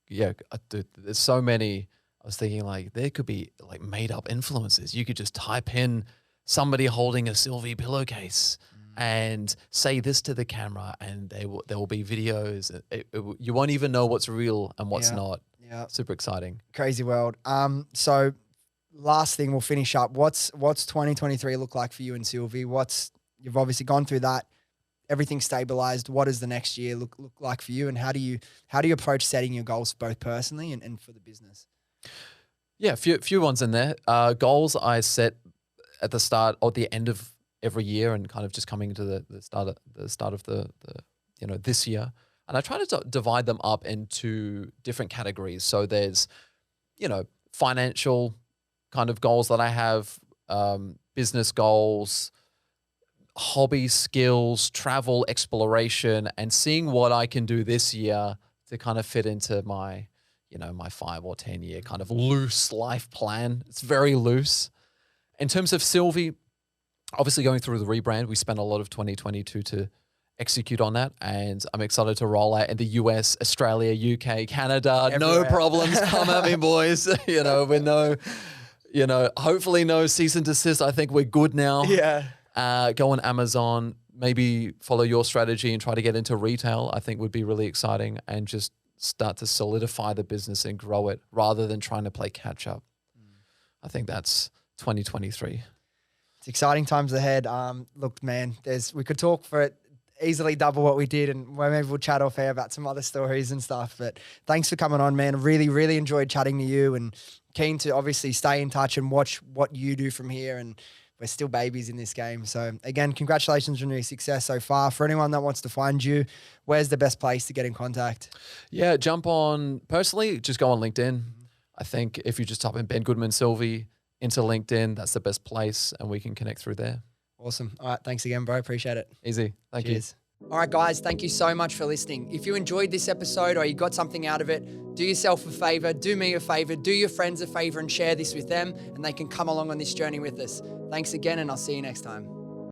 Yeah. Dude, there's so many. I was thinking like there could be like made up influencers. You could just type in somebody holding a Sylvie pillowcase and say this to the camera, and there will be videos. You won't even know what's real and what's not. Yeah, super exciting. Crazy world. So last thing, we'll finish up. What's 2023 look like for you and Sylvie? You've obviously gone through that. Everything's stabilized. What does the next year look like for you? And how do you approach setting your goals both personally and for the business? Yeah, few ones in there. Goals I set at the start or the end of every year, and kind of just coming to the start of the this year. And I try to divide them up into different categories. So there's, financial kind of goals that I have, business goals, hobby skills, travel, exploration, and seeing what I can do this year to kind of fit into my, my 5 or 10 year kind of loose life plan. It's very loose. In terms of Sylvie, obviously going through the rebrand, we spent a lot of 2022 to execute on that, and I'm excited to roll out in the US, Australia, UK, Canada. Everywhere. No problems. Come at me, boys. With no, hopefully no cease and desist. I think we're good now. Yeah. Go on Amazon, maybe follow your strategy and try to get into retail. I think would be really exciting, and just start to solidify the business and grow it rather than trying to play catch up. I think that's 2023. It's exciting times ahead. Look, man, we could talk for it easily double what we did, and maybe we'll chat off air about some other stories and stuff. But thanks for coming on, man. Really, really enjoyed chatting to you, and keen to obviously stay in touch and watch what you do from here. And we're still babies in this game. So again, congratulations on your success so far. For anyone that wants to find you, where's the best place to get in contact? Yeah, just go on LinkedIn. I think if you just type in Ben Goodman Sylvie into LinkedIn, that's the best place, and we can connect through there. Awesome. All right. Thanks again, bro. Appreciate it. Easy. Thank you. All right, guys. Thank you so much for listening. If you enjoyed this episode or you got something out of it, do yourself a favor, do me a favor, do your friends a favor, and share this with them, and they can come along on this journey with us. Thanks again, and I'll see you next time.